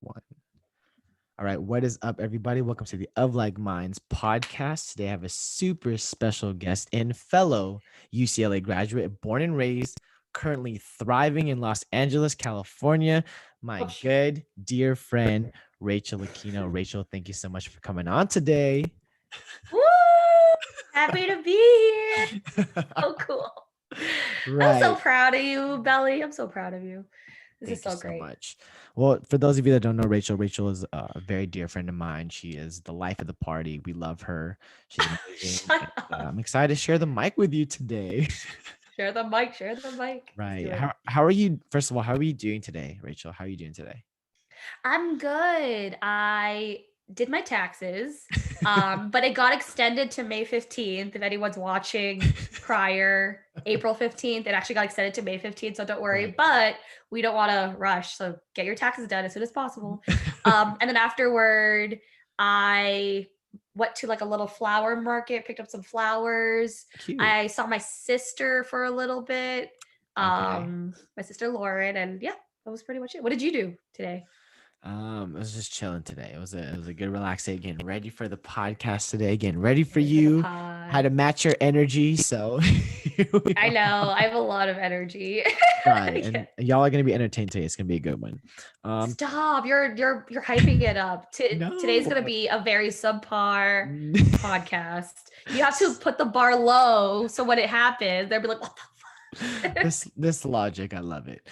One. All right, what is up, everybody? Welcome to the Of Like Minds podcast. Today, I have a super special guest and fellow UCLA graduate, born and raised, currently thriving in Los Angeles, California. My good dear friend, Rachel Aquino. Rachel, thank you so much for coming on today. Woo! Happy to be here. So cool. Right. I'm so proud of you, Belly. I'm so proud of you. This Thank is so you so great. much. Well, for those of you that don't know Rachel, Rachel is a very dear friend of mine. She is the life of the party. We love her. She's amazing. Shut And, up. I'm excited to share the mic with you today. Share the mic. Share the mic. Let's Right. do it. How are you? First of all, how are you doing today, Rachel? How are you doing today? I'm good. I did my taxes, but it got extended to May 15th. If anyone's watching prior April 15th, it actually got extended to May 15th. So don't worry, Right. but we don't want to rush. So get your taxes done as soon as possible. And then afterward, I went to like a little flower market, picked up some flowers. Cute. I saw my sister for a little bit, Okay. my sister Lauren, and yeah, that was pretty much it. What did you do today? I was just chilling today. It was a good relax day. Getting ready for the podcast today. Getting ready for Ready for the you. How pod. to match your energy. So here we I are. know. I have a lot of energy. Right. Yeah. And y'all are gonna be entertained today. It's gonna be a good one. Um, Stop. You're hyping it up. Today's gonna no. be a very subpar podcast. You have to put the bar low so when it happens, they'll be like, what the fuck? this logic, I love it.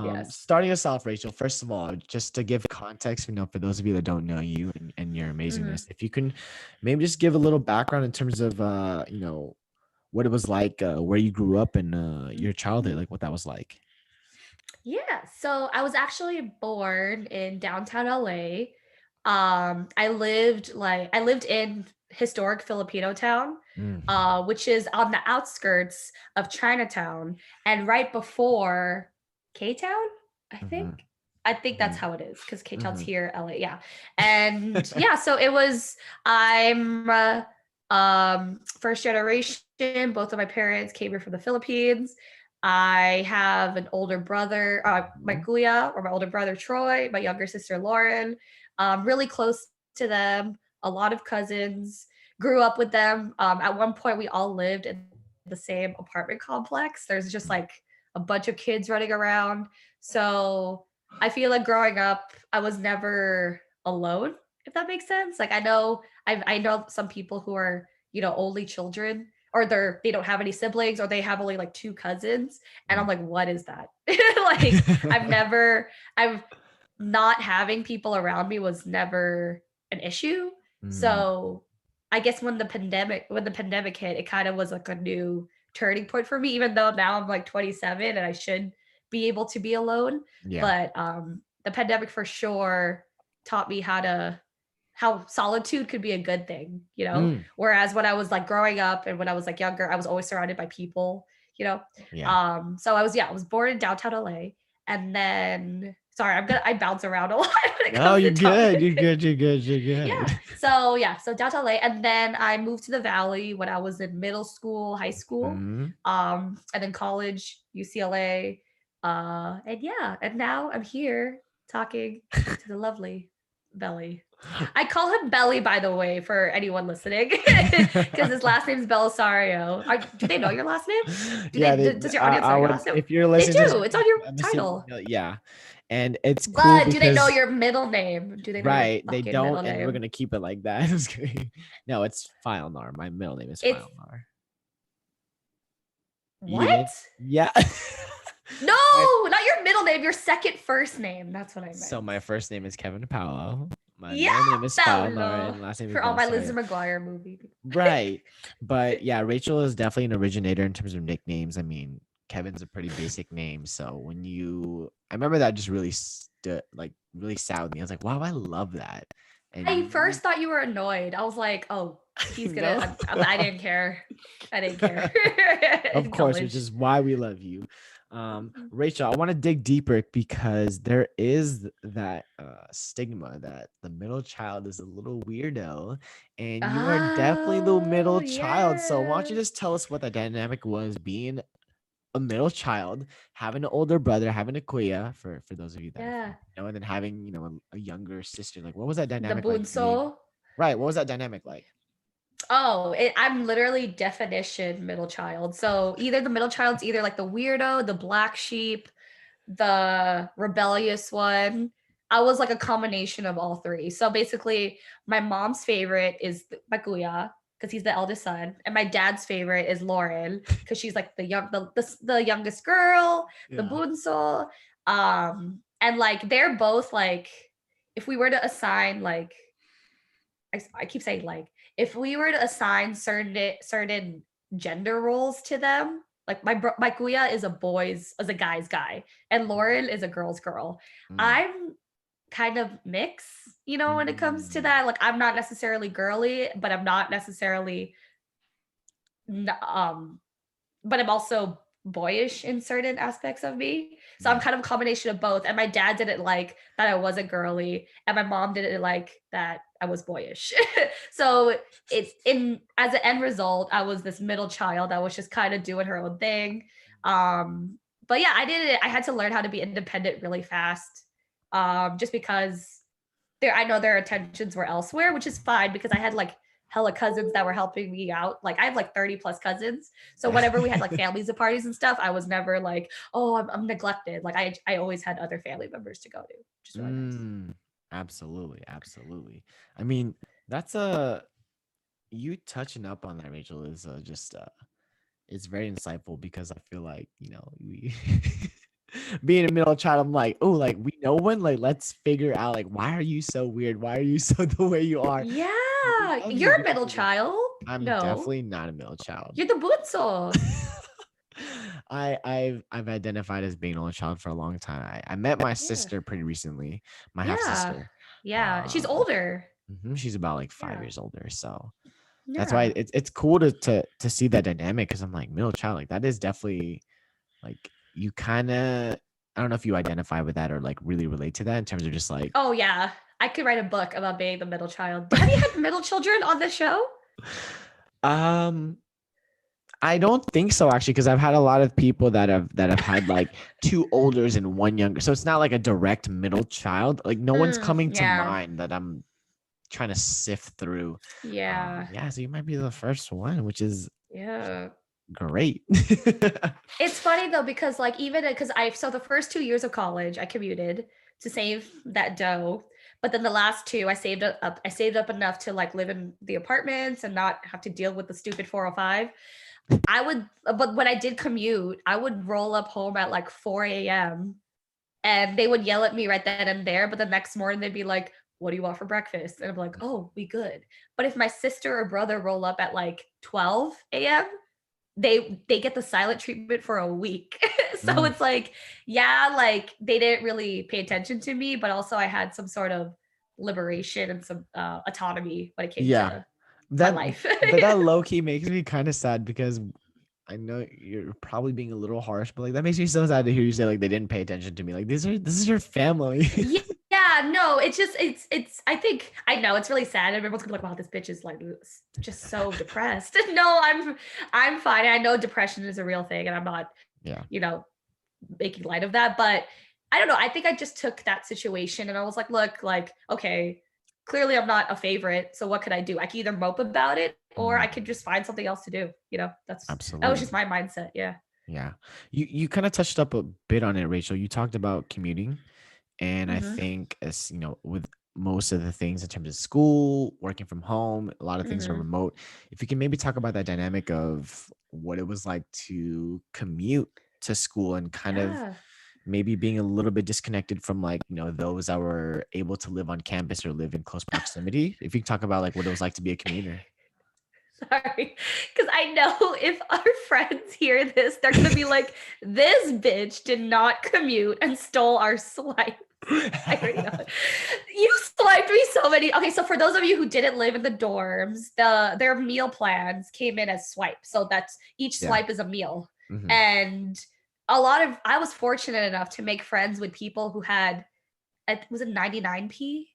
Yes. Starting us off, Rachel, first of all, just to give context, for those of you that don't know you and your Mhm. amazingness, if you can maybe just give a little background in terms of what it was like, where you grew up and your childhood, like what that was like. Yeah, so I was actually born in downtown LA. I lived in historic Filipino town, Mm, which is on the outskirts of Chinatown and right before K Town, I mhm, think. I think that's mhm, how it is because K Town's mhm. here, LA, yeah. And yeah, so it was I'm first generation. Both of my parents came here from the Philippines. I have an older brother, my Mhm. kuya, or my older brother Troy, my younger sister Lauren. Really close to them, a lot of cousins. Grew up with them. At one point, we all lived in the same apartment complex. There's just like a bunch of kids running around. So I feel like growing up, I was never alone, if that makes sense. Like I know some people who are only children, or they don't have any siblings, or they have only like two cousins, and I'm Mm. like, what is that? Like I've not having people around me was never an issue. Mm, So I guess when the pandemic hit, it kind of was like a new turning point for me, even though now I'm like 27 and I should be able to be alone. yeah. But the pandemic for sure taught me how solitude could be a good thing, you know? Mm, Whereas when I was like growing up and when I was like younger, I was always surrounded by people, you know? yeah. So I was born in downtown LA. And then sorry, I bounce around a lot when it No, comes you're to good. You're topics. good. You're good. You're Yeah. good. So downtown LA. And then I moved to the Valley when I was in middle school, high school, Mm. and then college, UCLA. And yeah, and now I'm here talking to the lovely Belly. I call him Belly, by the way, for anyone listening, because his last name is Belisario. Do they know your last name? Yeah, Does your audience know I your would, last name? if you're They listening to this, do. It's on your I'm assuming, title. yeah. And it's cool But do they know because, your middle name? Do they know your right, they fucking don't, middle and we're name? gonna keep it like that. It's no, it's Filenar. My middle name is It's Filenar. You what? didn't? Yeah. No, My, not your middle name, your second first name. That's what I so meant. my first name is Kevin Paolo. My Yeah, middle name is Filenar, Paolo. and last name is For all my Lizzie Belisario. McGuire movie. Right. But yeah, Rachel is definitely an originator in terms of nicknames. I mean, Kevin's a pretty basic name. So I remember that just really stood, like, really sat with me. I was like, wow, I love that. And I you, first thought you were annoyed. I was like, oh, he's no, gonna. I didn't care. I didn't care of in course, which college. is why we love you. Rachel, I want to dig deeper because there is that stigma that the middle child is a little weirdo, and you are definitely the Oh middle child. So why don't you yes. just tell us what the dynamic was being a middle child, having an older brother, having a kuya for those of you that are Yeah. Filipino, and then having a younger sister. Like, what was that The dynamic like being bunso. right? What was that dynamic like? Oh, I'm literally definition middle child. So either the middle child's either like the weirdo, the black sheep, the rebellious one. I was like a combination of all three. So basically, my mom's favorite is my kuya because he's the eldest son, and my dad's favorite is Lauren because she's like the youngest girl, the Yeah. bunso. And like they're both like, if we were to assign like I keep saying like, if we were to assign certain gender roles to them, like my kuya is a guy's guy, and Lauren is a girl's girl. Mm, I'm kind of mix, when it comes to mm, that. Like I'm not necessarily girly, but I'm not necessarily um but I'm also boyish in certain aspects of me. So I'm yeah. kind of a combination of both. And my dad didn't like that I wasn't girly, and my mom didn't like that I was boyish. So it's in as an end result, I was this middle child that was just kind of doing her own thing. Um, but yeah, I had to learn how to be independent really fast. Just because I know their attentions were elsewhere, which is fine because I had like hella cousins that were helping me out. Like I have like 30 plus cousins. So whenever we had like families and parties and stuff, I was never like, oh, I'm neglected. Like I always had other family members to go to, which is really nice. Mm, absolutely, absolutely. I mean, that's a you touching up on that, Rachel, is just it's very insightful because I feel like we being a middle child, I'm like, oh, like we know one, like let's figure out like why are you so weird? Why are you so the way you are? We Yeah. love you You're a because middle of it. child. I'm No. definitely not a middle child. You're the bunso. I've identified as being an only child for a long time. I met my Yeah. sister pretty recently, my half Yeah. sister. Yeah. She's older. She's about like five Yeah. years older, so that's why Yeah. it's cool to see that dynamic because I'm like middle child, like that is definitely like you kind of I don't know if you identify with that or like really relate to that in terms of just like Oh yeah. I could write a book about being the middle child. Have you had middle children on this show? um I don't think so actually, because I've had a lot of people that have had like two olders and one younger. So it's not like a direct middle child. Like no one's coming to Yeah. mind that I'm trying to sift through. Yeah. Yeah, so you might be the first one, which is Yeah. great. It's funny though because like even because I so the first 2 years of college I commuted to save that dough, but then the last two I saved up enough to like live in the apartments and not have to deal with the stupid 405. But when I did commute, I would roll up home at like 4 a.m. and they would yell at me right then and there. But the next morning they'd be like, "What do you want for breakfast?" And I'm like, "Oh, we good." But if my sister or brother roll up at like 12 a.m., they get the silent treatment for a week. So Mm, it's like, yeah, like they didn't really pay attention to me, but also I had some sort of liberation and some autonomy when it came yeah. to my That life. that low key makes me kind of sad because I know you're probably being a little harsh, but like that makes me so sad to hear you say like they didn't pay attention to me. Like this is your family. Yeah, no, it's just I think I know it's really sad. Everyone's gonna be like, wow, this bitch is like just so depressed. No, I'm fine. I know depression is a real thing and I'm not, Yeah. you know, making light of that. But I don't know. I think I just took that situation and I was like, look, like, okay, clearly I'm not a favorite. So what could I do? I can either mope about it or I could Mm, just find something else to do. That was just absolutely. my mindset. Yeah. Yeah. You kind of touched up a bit on it, Rachel. You talked about commuting. And I Mm-hmm. think as with most of the things in terms of school, working from home, a lot of things are Mm-hmm. remote. If you can maybe talk about that dynamic of what it was like to commute to school and kind of Yeah. maybe being a little bit disconnected from like, those that were able to live on campus or live in close proximity. If you can talk about like what it was like to be a commuter. Sorry, because I know if our friends hear this, they're gonna be like, "This bitch did not commute and stole our swipe." I already know it. You swiped me so many. Okay, so for those of you who didn't live in the dorms, their meal plans came in as swipe. So that's each Yeah. swipe is a meal, Hmm. and I was fortunate enough to make friends with people who had, was it 99p?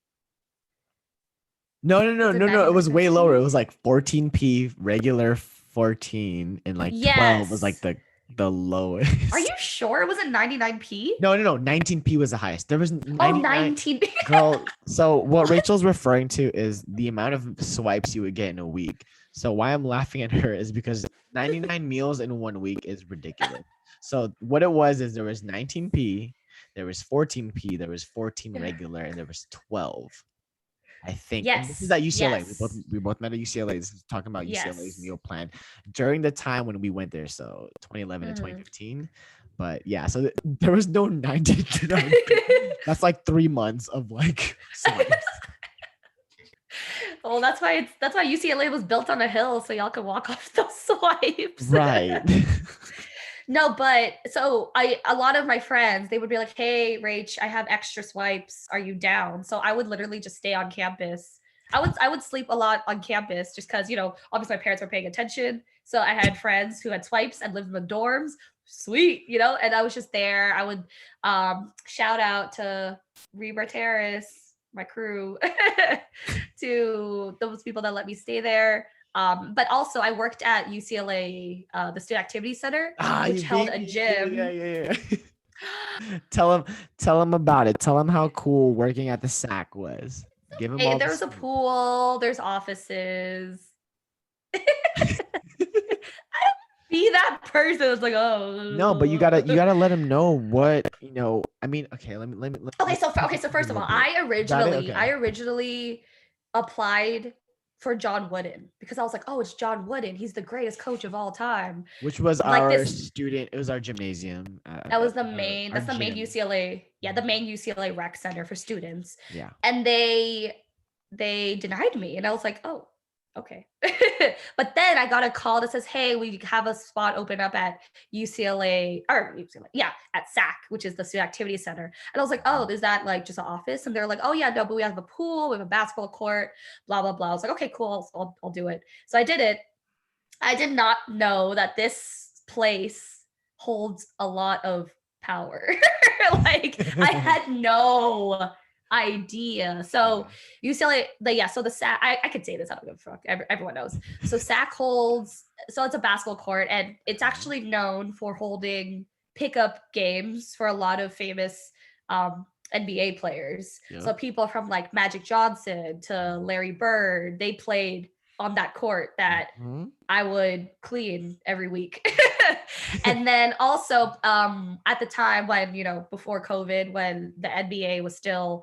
No, no, no, Was it no, no. It was way lower. It 99p? was like 14p regular 14 and like 12 was like Yes. the The lowest. Are you sure it wasn't 99p? No. 19p was the highest. There was Oh, 99. 19. Girl, so what Rachel's referring to is the amount of swipes you would get in a week. So why I'm laughing at her is because 99 meals in 1 week is ridiculous. So what it was is there was 19p, there was 14p, there was 14 regular, and there was 12. I think, and this is Yes. at UCLA. Yes. We both met at UCLA. This is talking about UCLA's Yes. meal plan during the time when we went there, so 2011 to Mhm. 2015. But yeah, so there was no 99. That's like 3 months of like swipes. Well, that's why UCLA was built on a hill, so y'all could walk off those swipes. Right. No, but so a lot of my friends, they would be like, "Hey, Rach, I have extra swipes. Are you down?" So I would literally just stay on campus. I would sleep a lot on campus just because, obviously my parents were paying attention. So I had friends who had swipes and lived in the dorms. Sweet, and I was just there. I would shout out to Reber Terrace, my crew, to those people that let me stay there. But also, I worked at UCLA, the Student Activity Center, which You held beat a me. gym. Yeah. Tell him about it. Tell him how cool working at the SAC was. Give him Hey, all the there's a scoop. pool, there's offices. Be that person that's like, No, but you oh. gotta let him know what I mean. Okay, Okay, let so me take okay, it so back a first of little all, bit. Is that it? Okay. I originally applied for John Wooden because I was like, oh, it's John Wooden. He's the greatest coach of all time. Which was Like our this, student. It was our gymnasium. that was Our that's the main gym. UCLA, yeah, the main UCLA rec center for students. Yeah. And they denied me. And I was like, oh, okay. But then I got a call that says, hey, we have a spot open up at UCLA, at SAC, which is the Student Activity Center. And I was like, oh, is that like just an office? And they're like, oh yeah, no, but we have a pool, we have a basketball court, blah, blah, blah. I was like, okay, cool, I'll do it. So I did it. I did not know that this place holds a lot of power. Like, I had no idea. So UCLA, so the SAC, I could say this, I don't give a fuck. Everyone knows. So SAC holds, so it's a basketball court, and it's actually known for holding pickup games for a lot of famous NBA players. Yep. So people from like Magic Johnson to Larry Bird, they played on that court that I would clean every week. And then also at the time when, before COVID, when the NBA was still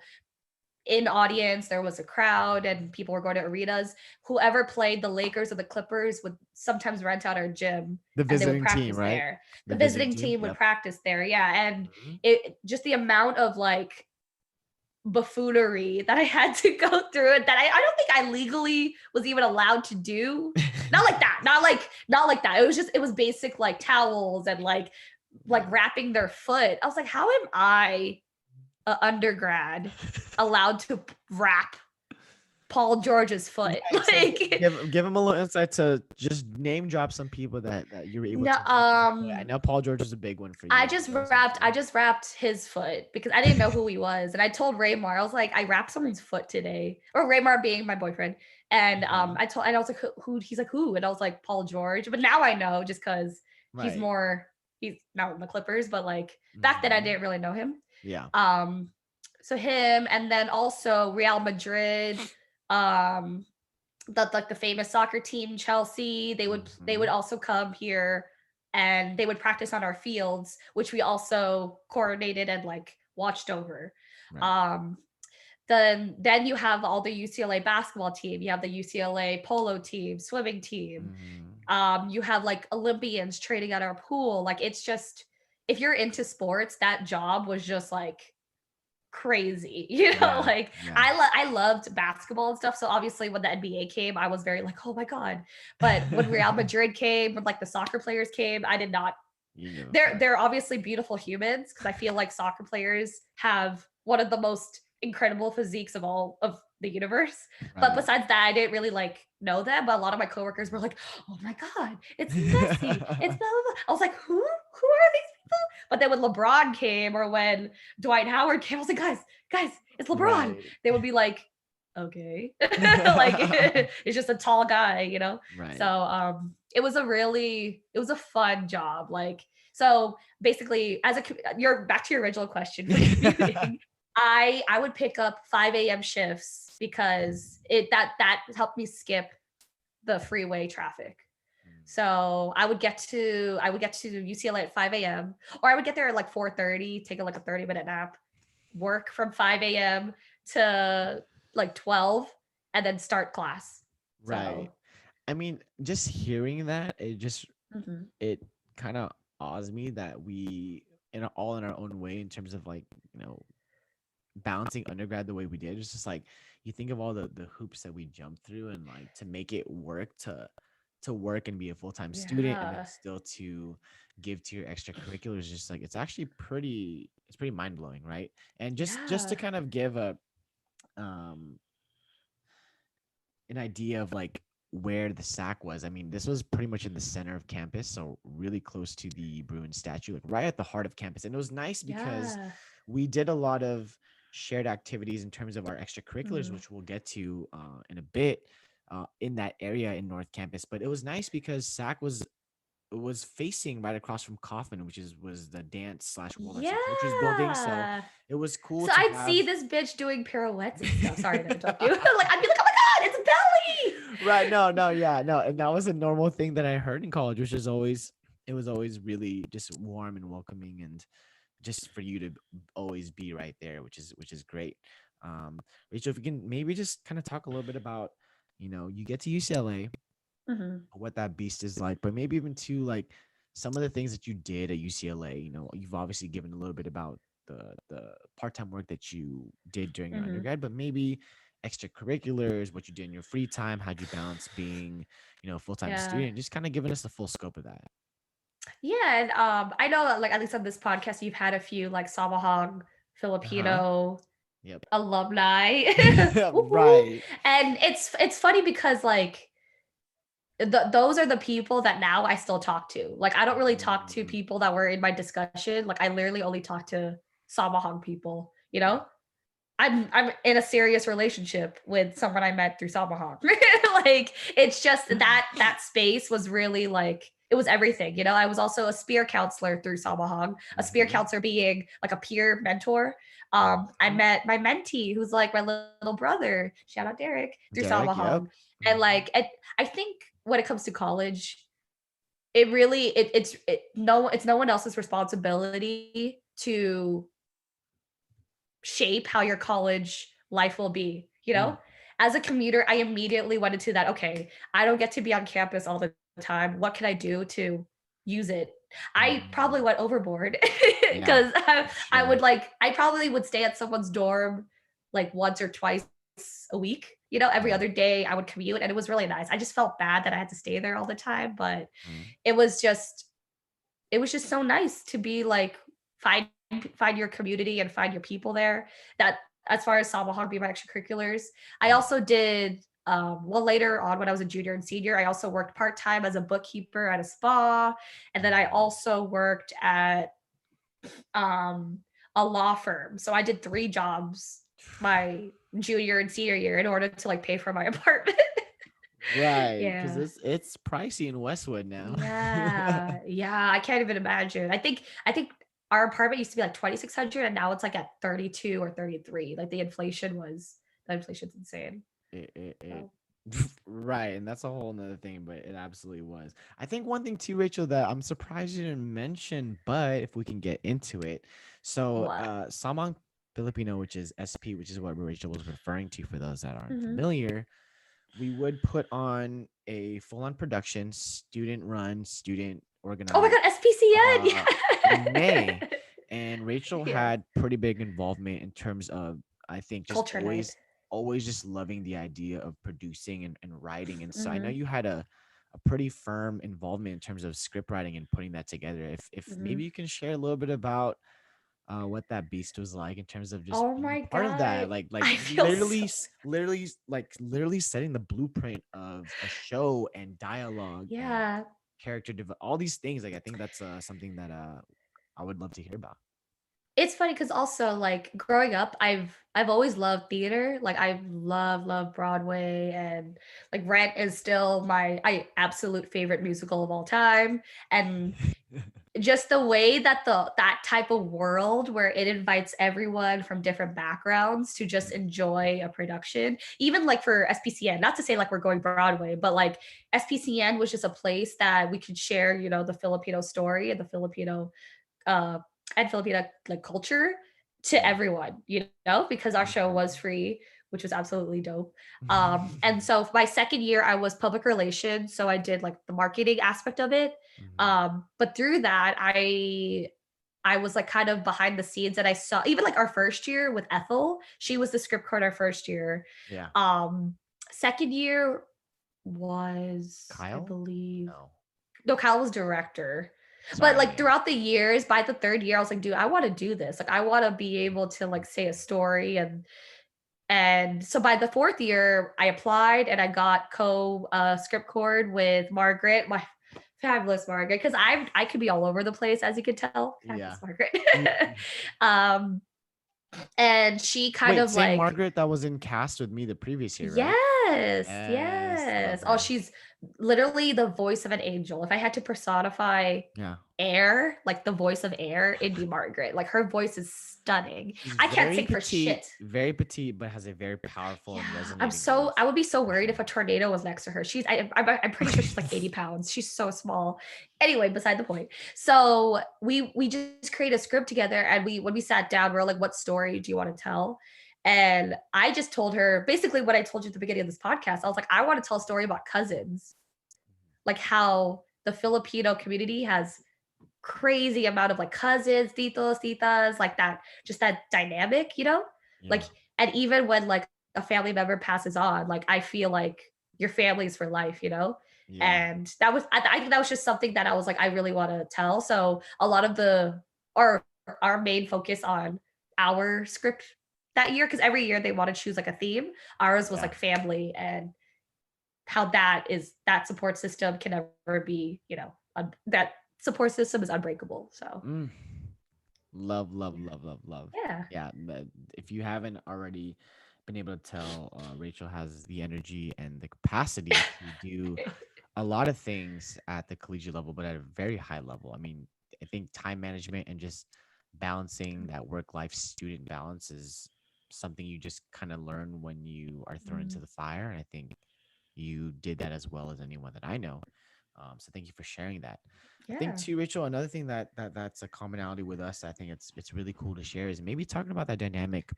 in audience, there was a crowd and people were going to arenas. Whoever played the Lakers or the Clippers would sometimes rent out our gym, The and they would visiting practice team, right? there. The visiting team would Yep. practice there. Yeah. And it just the amount of like buffoonery that I had to go through it that I don't think I legally was even allowed to do. Not like that. Not like that. It was basic like towels and like wrapping their foot. I was like, how am I, a undergrad, allowed to wrap Paul George's foot? Yeah, so Like, give him a little insight to just name drop some people that you were able no, to. I know Paul George was a big one for you. I just wrapped his foot because I didn't know who he was. And I told Raymar, I was like, I wrapped someone's foot today. Or Raymar being my boyfriend. And I was like, who? He's like, who? And I was like, Paul George. But now I know, just because he's not in the Clippers, but like back then I didn't really know him. Yeah. So him, and then also Real Madrid, that like the famous soccer team Chelsea, they would also come here and they would practice on our fields, which we also coordinated and like watched over. Right. Then you have all the UCLA basketball team, you have the UCLA polo team, swimming team. You have like Olympians training at our pool. Like, it's just, if you're into sports, that job was just like crazy, I loved basketball and stuff. So obviously when the NBA came, I was very like, oh my god. But when Real Madrid came, when like the soccer players came, I did not. They're obviously beautiful humans, because I feel like soccer players have one of the most incredible physiques of all of the universe. But besides that, I didn't really like know them. But a lot of my coworkers were like, oh my god, it's Messi, it's blah, blah, blah. I was like, who are these people? But then when LeBron came, or when Dwight Howard came, I was like, guys, it's LeBron. They would be like, okay. Like it's just a tall guy, So Right. it was a fun job. Like so basically as you're back to your original question for commuting. I would pick up 5 a.m. shifts because it that helped me skip the freeway traffic. So I would get to UCLA at 5 a.m. or I would get there at like 4:30, take a like a 30-minute nap, work from 5 a.m. to like 12 and then start class. Right. So I mean, just hearing that, mhm. it kind of awes me that we all in our own way in terms of like, you know, balancing undergrad the way we did. It's just like you think of all the hoops that we jumped through and like to make it work to work and be a full-time student and then Yeah. still to give to your extracurriculars, just like it's pretty mind-blowing, right? And just to Yeah. kind of give um an idea of like where the sack was. I mean, this was pretty much in the center of campus, so really close to the Bruin statue, like right at the heart of campus. And it was nice because Yeah. we did a lot of shared activities in terms of our extracurriculars, Mhm. which we'll get to in a bit, in that area in North Campus. But it was nice because SAC was facing right across from Kaufman, which was the dance slash World Arts and Cultures building. So Yeah. it was cool So to I'd see have. this bitch doing pirouettes and stuff. Sorry to interrupt you. Like I'd be like, "Oh my god, it's Belly!" Right. No, no, yeah, no. And that was a normal thing that I heard in college, which is always it was always really just warm and welcoming and just for you to always be right there, which is great. Um, Rachel, if you can maybe just kind of talk a little bit about, you get to UCLA, Mhm. what that beast is like, but maybe even to like some of the things that you did at UCLA. You've obviously given a little bit about the part-time work that you did during your Mhm. undergrad, but maybe extracurriculars, what you did in your free time, how'd you balance being, a full-time Yeah. student, just kind of giving us the full scope of that. Yeah, and I know that, like at least on this podcast, you've had a few like Samahang Uh-huh. Filipino Yep. alumni, Woohoo. Right. And it's funny because like those are the people that now I still talk to. Like I don't really talk to Mm, people that were in my discussion. Like I literally only talk to Samahang people. right. I'm in a serious relationship with someone I met through Samahang. Like it's just that space was really like it was everything. I was also a spear counselor through Samahang, a spear Mm-hmm. counselor being like a peer mentor. I Mm-hmm. met my mentee, who's like my little brother. Shout out Derek through Derek, yep. Samahang, and Mm-hmm. like I think when it comes to college, it really it's no one else's responsibility to shape how your college life will be, Mm, As a commuter, I immediately went into that, okay, I don't get to be on campus all the time. What can I do to use it? I probably mm. went overboard Yeah, because for I sure. would like, I probably would stay at someone's dorm like once or twice a week. Every Right. other day I would commute and it was really nice. I just felt bad that I had to stay there all the time, but Mm, it was just it was just so nice to be like find find your community and find your people there. That as far as Samahag be my extracurriculars, I mm, also did well later on when I was a junior and senior, I also worked part time as a bookkeeper at a spa, and then I mm. also worked at um, a law firm. So I did 3 jobs my junior and senior year in order to like pay for my apartment. Right, because Yeah. it's pricey in Westwood now. Yeah, yeah, I can't even imagine. I think our apartment used to be like 2,600 and now it's like at 32 or 33. Like the inflation's insane. It So, right, and that's a whole nother thing, but it absolutely was. I think one thing too, Rachel, that I'm surprised you didn't mention, but if we can get into it. So what? Samang Filipino, which is SP, which is what Rachel was referring to for those that aren't Mhm. familiar, we would put on a full-on production, student run, student Oh my organized, god, SPCN. uh in May. And Rachel Yeah. Yeah. had pretty big involvement in terms of, I think, just Culture night. always just loving the idea of producing and writing. And so I know Mhm. you had a pretty firm involvement in terms of script writing and putting that together. If maybe Mhm. you can share a little bit about what that beast was like in terms of just Oh being a my part of that, god. like I feel literally so literally like literally setting the blueprint of a show and dialogue and Yeah. all these things. Like I think that's something that I would love to hear about. It's funny because also like growing up, I've always loved theater. Like I love Broadway, and like Rent is still my I absolute favorite musical of all time. And just the way that that type of world where it invites everyone from different backgrounds to just enjoy a production, even like for SPCN, not to say like we're going Broadway, but like SPCN was just a place that we could share, the Filipino story and the Filipino uh, and Filipino like culture to Yeah. everyone, because our show was free, which was absolutely dope. And Mhm. so my second year, I was public relations, so I did like the marketing aspect of it. Mhm. But through that, I was like kind of behind the scenes, and I saw even like our first year with Ethel, she was the script coordinator our first year. Yeah. Um, Second year was, I Kyle? believe, No. no, Kyle was director. But Sorry. like Yeah. throughout the years, by the third year, I was like, dude, I want to do this. Like I want to be able to like say a story. And so by the fourth year, I applied and I got co script cord with Margaret, my fabulous Margaret, because I could be all over the place, as you could tell. Yeah. Fabulous Margaret. Mhm. um and she kind Wait, of same like, Margaret that was in cast with me the previous year, right? yes, Yes, love yes. Oh, her. she's literally the voice of an angel. If I had to personify Yeah. Air, like the voice of Air, it'd be Margaret. Like her voice is stunning. She's I can't sing for shit. very petite, but has a very powerful Yeah, and resonating I voice. would be so For worried if sure. a tornado was next to her. I'm pretty sure she's like 80 pounds. She's so small. Anyway, beside the point. So we just created a script together, and when we sat down, we are like, what story do you want to tell? And I just told her basically what I told you at the beginning of this podcast. I was like, I want to tell a story about cousins, like how the Filipino community has crazy amount of like cousins, titos, titas, like that, just that dynamic, Yeah. Like, and even when like a family member passes on, like I feel like your family is for life. Yeah. And I think that was just something that I was like, I really want to tell. So a lot of our main focus on our script that year, because every year they want to choose like a theme. Ours was Yeah. like family, and how that support system can never be, that support system is unbreakable. So Mm. Love, love, love, love, love. yeah. Yeah. If you haven't already been able to tell, Rachel has the energy and the capacity to do a lot of things at the collegiate level, but at a very high level. I mean, I think time management and just balancing that work life student balance is something you just kind of learn when you are thrown into Mm, the fire. And I think you did that as well as anyone that I know. So thank you for sharing that. I think yeah. too, Rachel, another thing that's a commonality with us, I think it's really cool to share is maybe talking about that dynamic.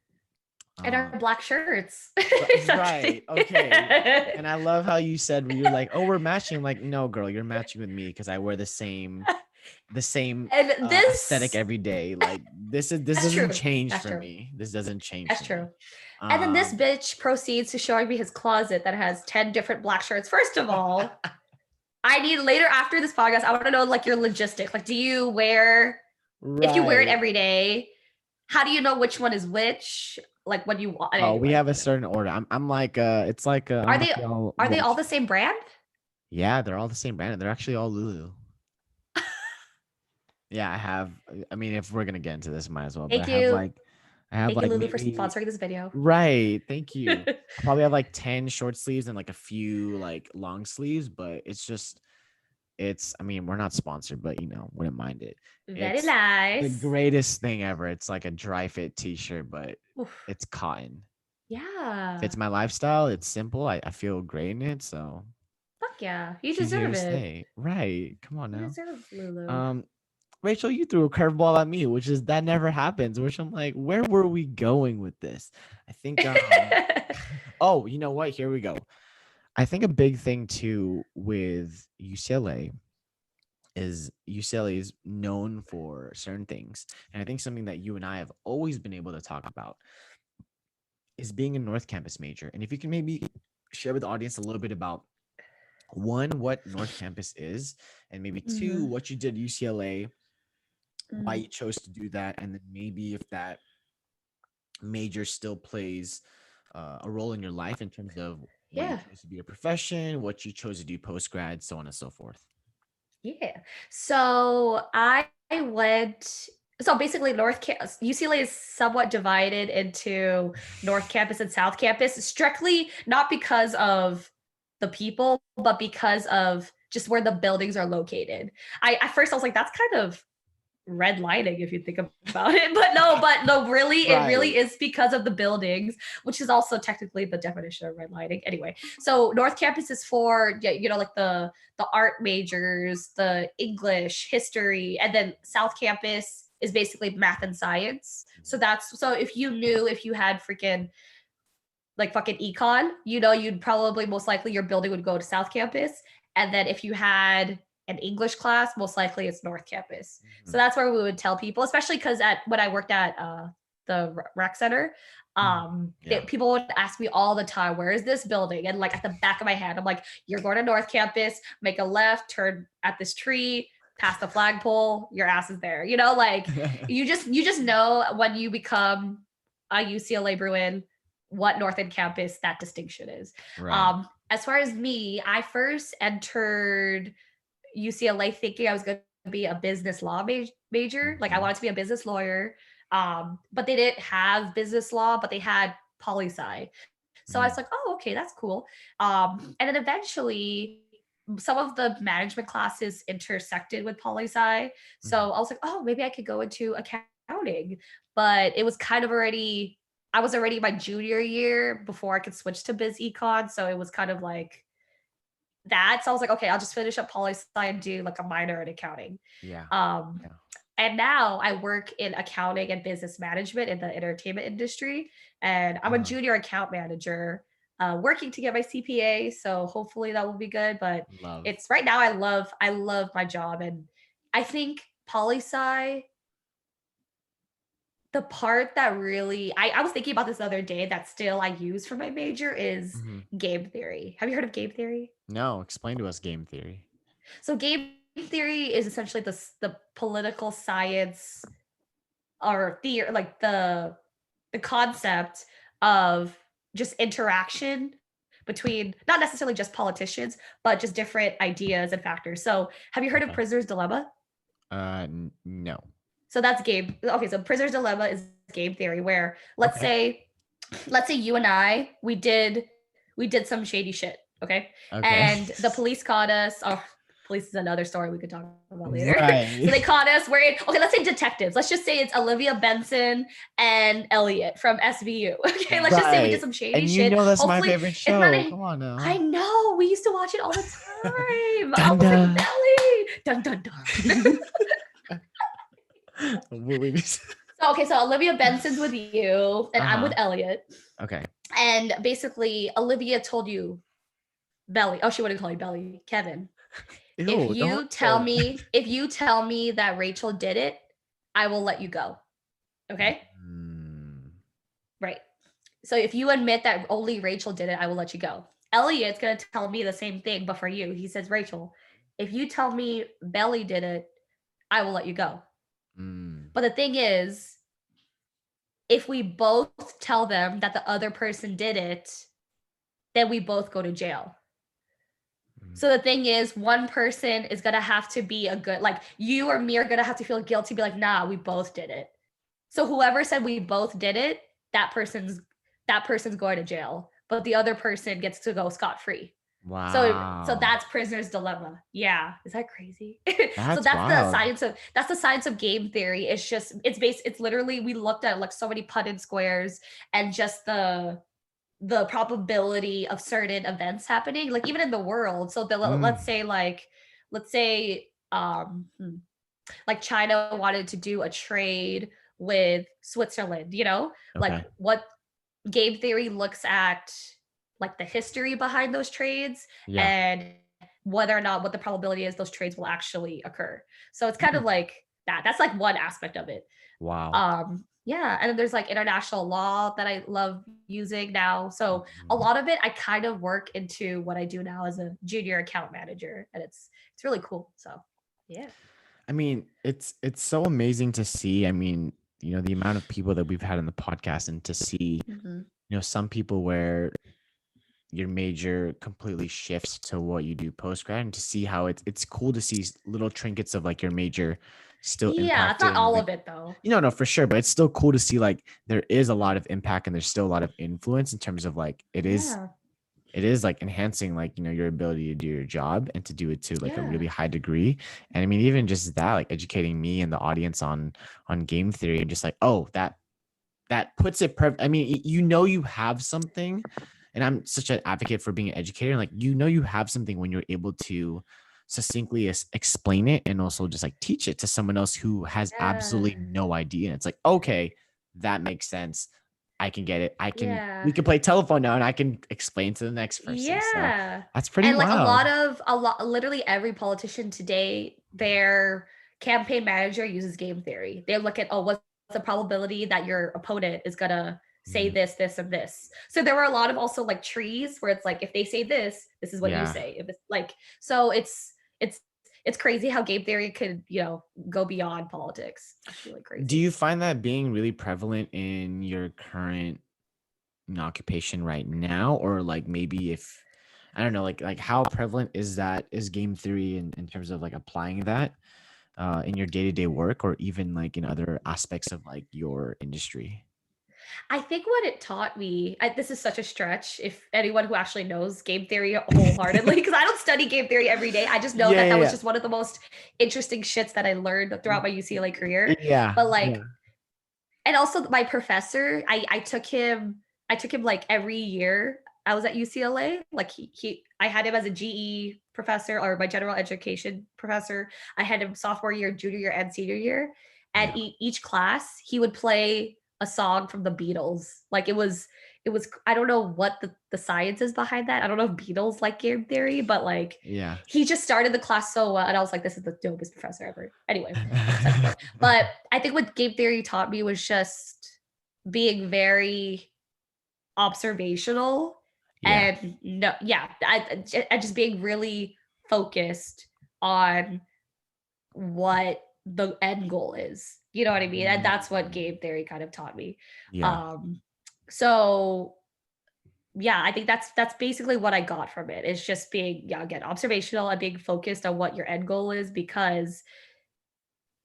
And our Um, black shirts. Not kidding. right. Okay. And I love how you said you're like, oh, we're matching. Like, no, girl, you're matching with me because I wear the same And aesthetic this every day. Like this that's doesn't true. change That's for true. me. This doesn't change That's for me. true. And then this Um bitch proceeds to showing me his closet that has 10 different black shirts. First of all, I need later after this podcast, I want to know like your logistics. Like, do you wear, if you wear it right. every day, how do you know which one is which? Like when you want, Oh, we anyway, have a whatever. certain order. I'm like it's like I Are don't know they if y'all are they all watch. the same brand? Yeah, they're all the same brand. They're actually all Lulu. Yeah, I have. I mean, if we're gonna get into this, might as well. But Thank you. I have Thank you, like Lulu, for maybe sponsoring this video. right. Thank you. I probably have like 10 short sleeves and like a few like long sleeves, but it's just it's. I mean, we're not sponsored, but wouldn't mind it. Very It's the nice. greatest thing ever. It's like a dry fit T-shirt, but Oof. it's cotton. Fits Yeah. my lifestyle. It's simple. I feel great in it. So Fuck yeah. You she's here deserve to it. stay. Right. Come on You now. deserve Lulu. Um, Rachel, you threw a curveball at me, which is that never happens. Which I'm like, where were we going with this? I think oh, you know what? Here we go. I think a big thing too with UCLA is UCLA is known for certain things. And I think something that you and I have always been able to talk about is being a North Campus major. And if you can maybe share with the audience a little bit about one, what North Campus is, and maybe two, Mhm. what you did at UCLA, why Mm. you chose to do that, and then maybe if that major still plays a role in your life in terms of what you Yeah. chose to be a profession, what you chose to do post grad, so on and so forth. Yeah. So I went. So basically, UCLA is somewhat divided into North Campus and South Campus, strictly not because of the people, but because of just where the buildings are located. At first I was like, that's kind of redlining if you think about it, but no, really, it really Right. is because of the buildings, which is also technically the definition of redlining. Anyway, so North Campus is for, yeah, like the art majors, the English, history, and then South Campus is basically math and science. So if you had freaking like fucking econ, you'd probably most likely your building would go to South Campus. And then if you had an English class, most likely it's North Campus. So Mhm. that's where we would tell people, especially because when I worked at the rec center, Yeah. people would ask me all the time, where is this building? And like at the back of my head, I'm like, you're going to North Campus, make a left, turn at this tree, past the flagpole, your ass is there. Like you just know when you become a UCLA Bruin what North End campus that distinction is. Right. As far as me, I first entered UCLA thinking I was going to be a business law major. Like I Mhm. wanted to be a business lawyer, but they didn't have business law, but they had poli sci. So I was Mhm. like, oh, okay, that's cool. And then eventually, some of the management classes intersected with poli sci. Mhm. So I was like, oh, maybe I could go into accounting. But it was kind of already, I was already my junior year before I could switch to biz econ. So it was kind of like that. So I was like, okay, I'll just finish up poli sci and do like a minor in accounting. Yeah. Um, Yeah. and now I work in accounting and business management in the entertainment industry. And I'm a Uh-huh. junior account manager, working to get my CPA. So hopefully that will be good. But Love. it's right now I love my job. And I think poli sci, the part that really I was thinking about this the other day that still I use for my major is Mhm. game theory. Have you heard of game theory? No, explain to us game theory. So game theory is essentially the political science or theory, like the concept of just interaction between not necessarily just politicians, but just different ideas and factors. So, have you heard of Okay. Prisoner's Dilemma? No. So that's game. Okay, so Prisoner's Dilemma is game theory where Okay. let's say you and I we did some shady shit, okay? Okay. And the police caught us. Oh, police is another story we could talk about later. So Right. they caught us. We're in, okay, let's say detectives. Let's just say it's Olivia Benson and Elliot from SVU. Okay, let's just say we did Right. some shady And you shit. know that's my Hopefully favorite it's not show. a Come on I now. know we used to watch it all the time. I Dun was like, dun. Belly, dun dun dun. So okay, so Olivia Benson's with you, and I'm with Uh-huh. Elliot. Okay. And basically, Olivia told you, Belly. Oh, she wouldn't call you Belly, Kevin. If Ew, don't you tell say me, if you tell me that Rachel did it, I will let you go. that. Okay? Mm. Right. So if you admit that only Rachel did it, I will let you go. Elliot's gonna tell me the same thing, but for you, he says, Rachel, if you tell me Belly did it, I will let you go. Mm. But the thing is, if we both tell them that the other person did it, then we both go to jail. Mm. So the thing is, one person is gonna have to be a good, like you or me are gonna have to feel guilty, be like, nah, we both did it. So whoever said we both did it, that person's that person's going to jail, but the other person gets to go scot free. So Wow. that's prisoner's dilemma. Yeah, is that crazy? So That's wild. that's the science of game theory. It's literally we looked at like so many Punnett squares and just the probability of certain events happening, like even in the world. So let's Mm. say let's say like China wanted to do a trade with Switzerland, like Okay. what game theory looks at like the history behind those trades Yeah. and whether or not what the probability is those trades will actually occur. So it's kind of Mm. like that. That's like one aspect of it. Wow. Yeah, and then there's like international law that I love using now. So a Mhm. lot of it I kind of work into what I do now as a junior account manager, and it's really cool. So yeah. I mean, it's so amazing to see. I mean, the amount of people that we've had in the podcast and to see, Mhm. some people where your major completely shifts to what you do post grad and to see how it's cool to see little trinkets of like your major still Yeah, it's not impacting all like, of it though. no, for sure, but it's still cool to see like there is a lot of impact and there's still a lot of influence in terms of like Yeah. it is like enhancing like your ability to do your job and to do it to like a Yeah. really high degree. And I mean, even just that, like educating me and the audience on game theory, and just like, oh, that puts it I mean, you have something, and I'm such an advocate for being an educator. Like, you have something when you're able to succinctly explain it and also just like teach it to someone else who has Yeah. absolutely no idea. And it's like, okay, that makes sense. I can get it. We Yeah. can play telephone now and I can explain to the next person. So Yeah. that's pretty And like wild. a lot, literally every politician today, their campaign manager uses game theory. They look at, oh, what's the probability that your opponent is gonna say Mhm. this, this, and this. So there were a lot of also like trees where it's like, if they say this is what you Yeah. say. If it's like, so it's crazy how game theory could, go beyond politics. It's really Do crazy. you find that being really prevalent in your current occupation right now, or like maybe if I don't know, like how prevalent is game theory in terms of like applying that in your day-to-day work, or even like in other aspects of like your industry? I think what it taught me, this is such a stretch if anyone who actually knows game theory wholeheartedly, because I don't study game theory every day. I just know Yeah, that that was yeah, just one of the most interesting shits that I learned throughout my UCLA career. yeah, But like, yeah, and also my professor, I took him like every year I was at UCLA. Like I had him as a GE professor or my general education professor. I had him sophomore year, junior year, and senior year. And yeah, each class he would play a song from the Beatles. Like it was I don't know what the science is behind that. I don't know if Beatles like game theory, but like yeah. he just started the class so well, and I was like, this is the dopest professor ever. Anyway, besides the point. But I think what game theory taught me was just being very observational Yeah. and no, yeah, I just being really focused on what the end goal is. You know what I mean? And that's what Mm. game theory kind of taught me. Yeah. Um, so yeah, I think that's basically what I got from it. It's just being, yeah, again, observational and being focused on what your end goal is, because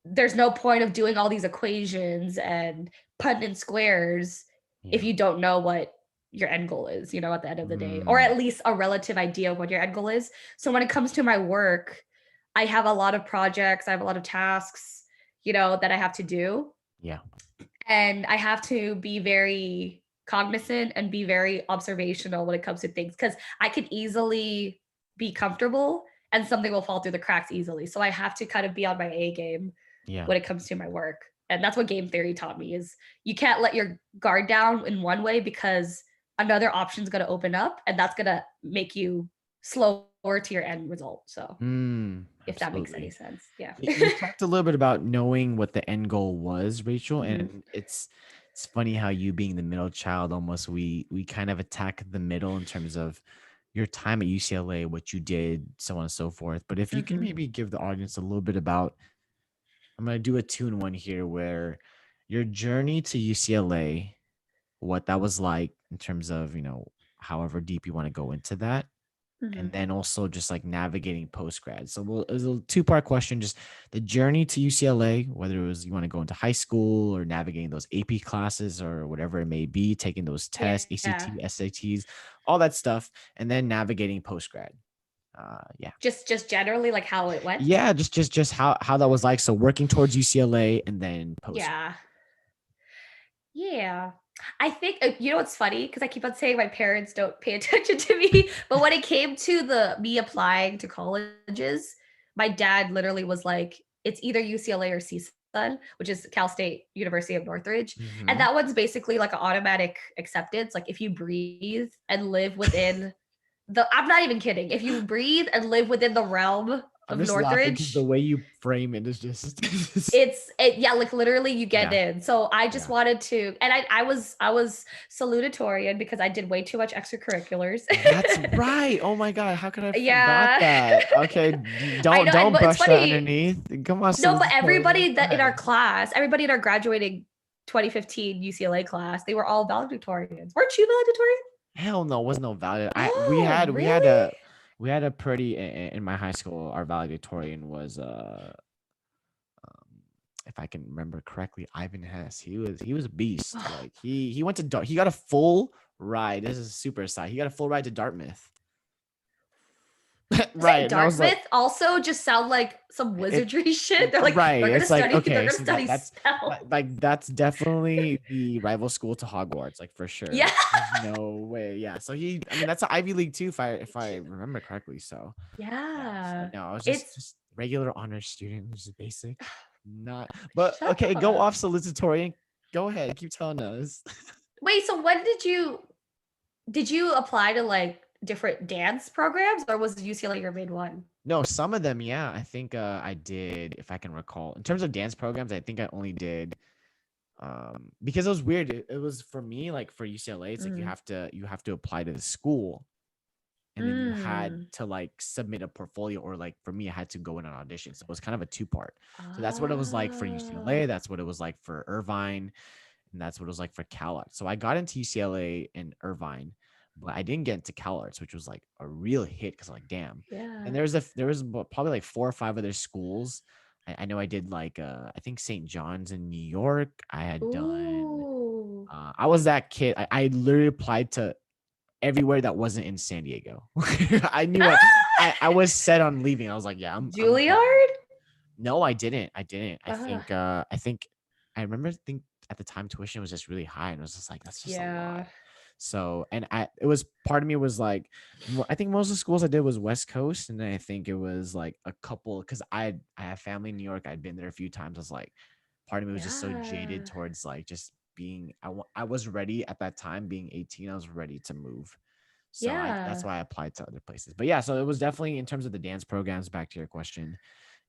there's no point of doing all these equations and putting in squares if Yeah. you don't know what your end goal is, at the end of the day, or Mm. at least a relative idea of what your end goal is. So when it comes to my work, I have a lot of projects, I have a lot of tasks, that I have to do. Yeah. And I have to be very cognizant and be very observational when it comes to things, because I could easily be comfortable and something will fall through the cracks easily. So I have to kind of be on my A game Yeah. when it comes to my work. And that's what game theory taught me, is you can't let your guard down in one way, because another option is going to open up and that's going to make you slower to your end result. So Mm. if that makes any Absolutely. sense. Yeah. You talked a little bit about knowing what the end goal was, Rachel, Mhm. and it's funny how you being the middle child, almost we kind of attack the middle in terms of your time at UCLA, what you did, so on and so forth. But if you can Mhm. maybe give the audience a little bit about, I'm gonna do a 2-in-1 here, where your journey to UCLA, what that was like in terms of, however deep you want to go into that, and Mhm. then also just like navigating post grad. So it was a two-part question, just the journey to UCLA, whether it was you want to go into high school or navigating those AP classes or whatever it may be, taking those tests, Yeah. ACT, SATs, all that stuff, and then navigating post grad. Yeah. Just generally like how it went. Yeah, just how that was like. So working towards UCLA and then post grad. Yeah. Yeah. I think what's funny, because I keep on saying my parents don't pay attention to me, but when it came to the me applying to colleges, my dad literally was like, it's either UCLA or CSUN, which is Cal State University of Northridge. And Mm-hmm. that one's basically like an automatic acceptance. Like if you breathe and live within I'm not even kidding. If you breathe and live within the realm I'm of just laughing because the Northridge, way you frame it is just yeah, like literally you get yeah, in. So I just yeah. wanted to, and I was salutatorian because I did way too much extracurriculars. That's right. Oh my God. How could I forgot Yeah. that? Okay. I Don't know, and don't but it's brush that funny. underneath. Come on, No, but salutatorian. everybody Go that in our ahead. class, everybody in our graduating 2015 UCLA class, they were all valedictorians. Weren't you valedictorian? Hell no, wasn't no valid. I Oh, really? we had a pretty in my high school, our valedictorian was if I can remember correctly, Ivan Hess. He was a beast. Like he went to he got a full ride. This is super side. He got a full ride to Dartmouth. Right, Doesn't and I was like, Dartmouth also just sound like some it wizardry shit? They're like, right. they're gonna It's like, study, they're okay, gonna so study that's spells. like that's definitely the rival school to Hogwarts, like for sure. Yeah. Like, there's no way. Yeah. So I mean, that's an Ivy League too, if I remember correctly. So yeah. So Yeah. no, I was It's just regular honor student, which is basic. Not, but shut okay, go up. off salutatorian. Go ahead, keep telling us. Wait, so when did you apply to like different dance programs or was UCLA your main one? No, some of them, yeah. I think I did, if I can recall. In terms of dance programs, I think I only did because it was weird. It was for me, like for UCLA, it's like Mm. you have to apply to the school, and then you had Mm. to like submit a portfolio, or like for me, I had to go in an audition. So it was kind of a two-part. So that's what it was like for Oh. UCLA, that's what it was like for Irvine, and that's what it was like for CalArts. So I got into UCLA and Irvine, but I didn't get into CalArts, which was like a real hit because like damn. And Yeah. there was probably like 4 or 5 other schools. I know I did like I think St. John's in New York. I had done. Ooh. I was that kid. I literally applied to everywhere that wasn't in San Diego. I knew I was set on leaving. I was like, yeah, I'm done. Juilliard? No, I didn't. I didn't. Uh, I think I remember think at the time tuition was just really high, and I was just like, that's just a lot. yeah. So, and it was part of me was like, I think most of the schools I did was West Coast, and then I think it was like a couple because I have family in New York. I'd been there a few times. I was like, part of me was just so jaded Yeah. towards like just being. I was ready at that time, being 18. I was ready to move. So that's Yeah. why I applied to other places. But yeah, so it was definitely in terms of the dance programs. Back to your question,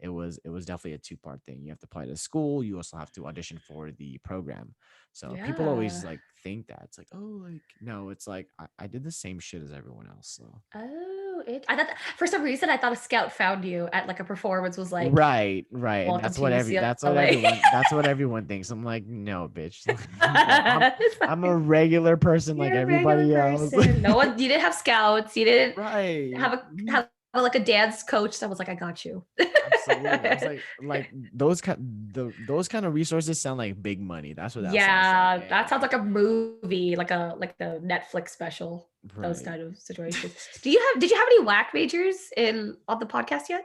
it was definitely a two-part thing. You have to apply to school. You also have to audition for the program. So people always Yeah. like think that it's like, oh, like no, it's like I did the same shit as everyone else. So Oh, I thought for some reason I thought a scout found you at like a performance was like, right, right, and "Welcome to UCLA." that's what everyone thinks. I'm like, no, bitch, no, It's I'm a fine. regular person like You're a regular everybody else. person. No one, you didn't have scouts. You didn't Right. have like a dance coach that was like, "I got you." Absolutely. I was like those kind of resources sound like big money. That's what that sounds like. Yeah, that sounds And like a movie, like the Netflix special. Those right. kind of situations. Did you have any whack majors in on the podcast yet?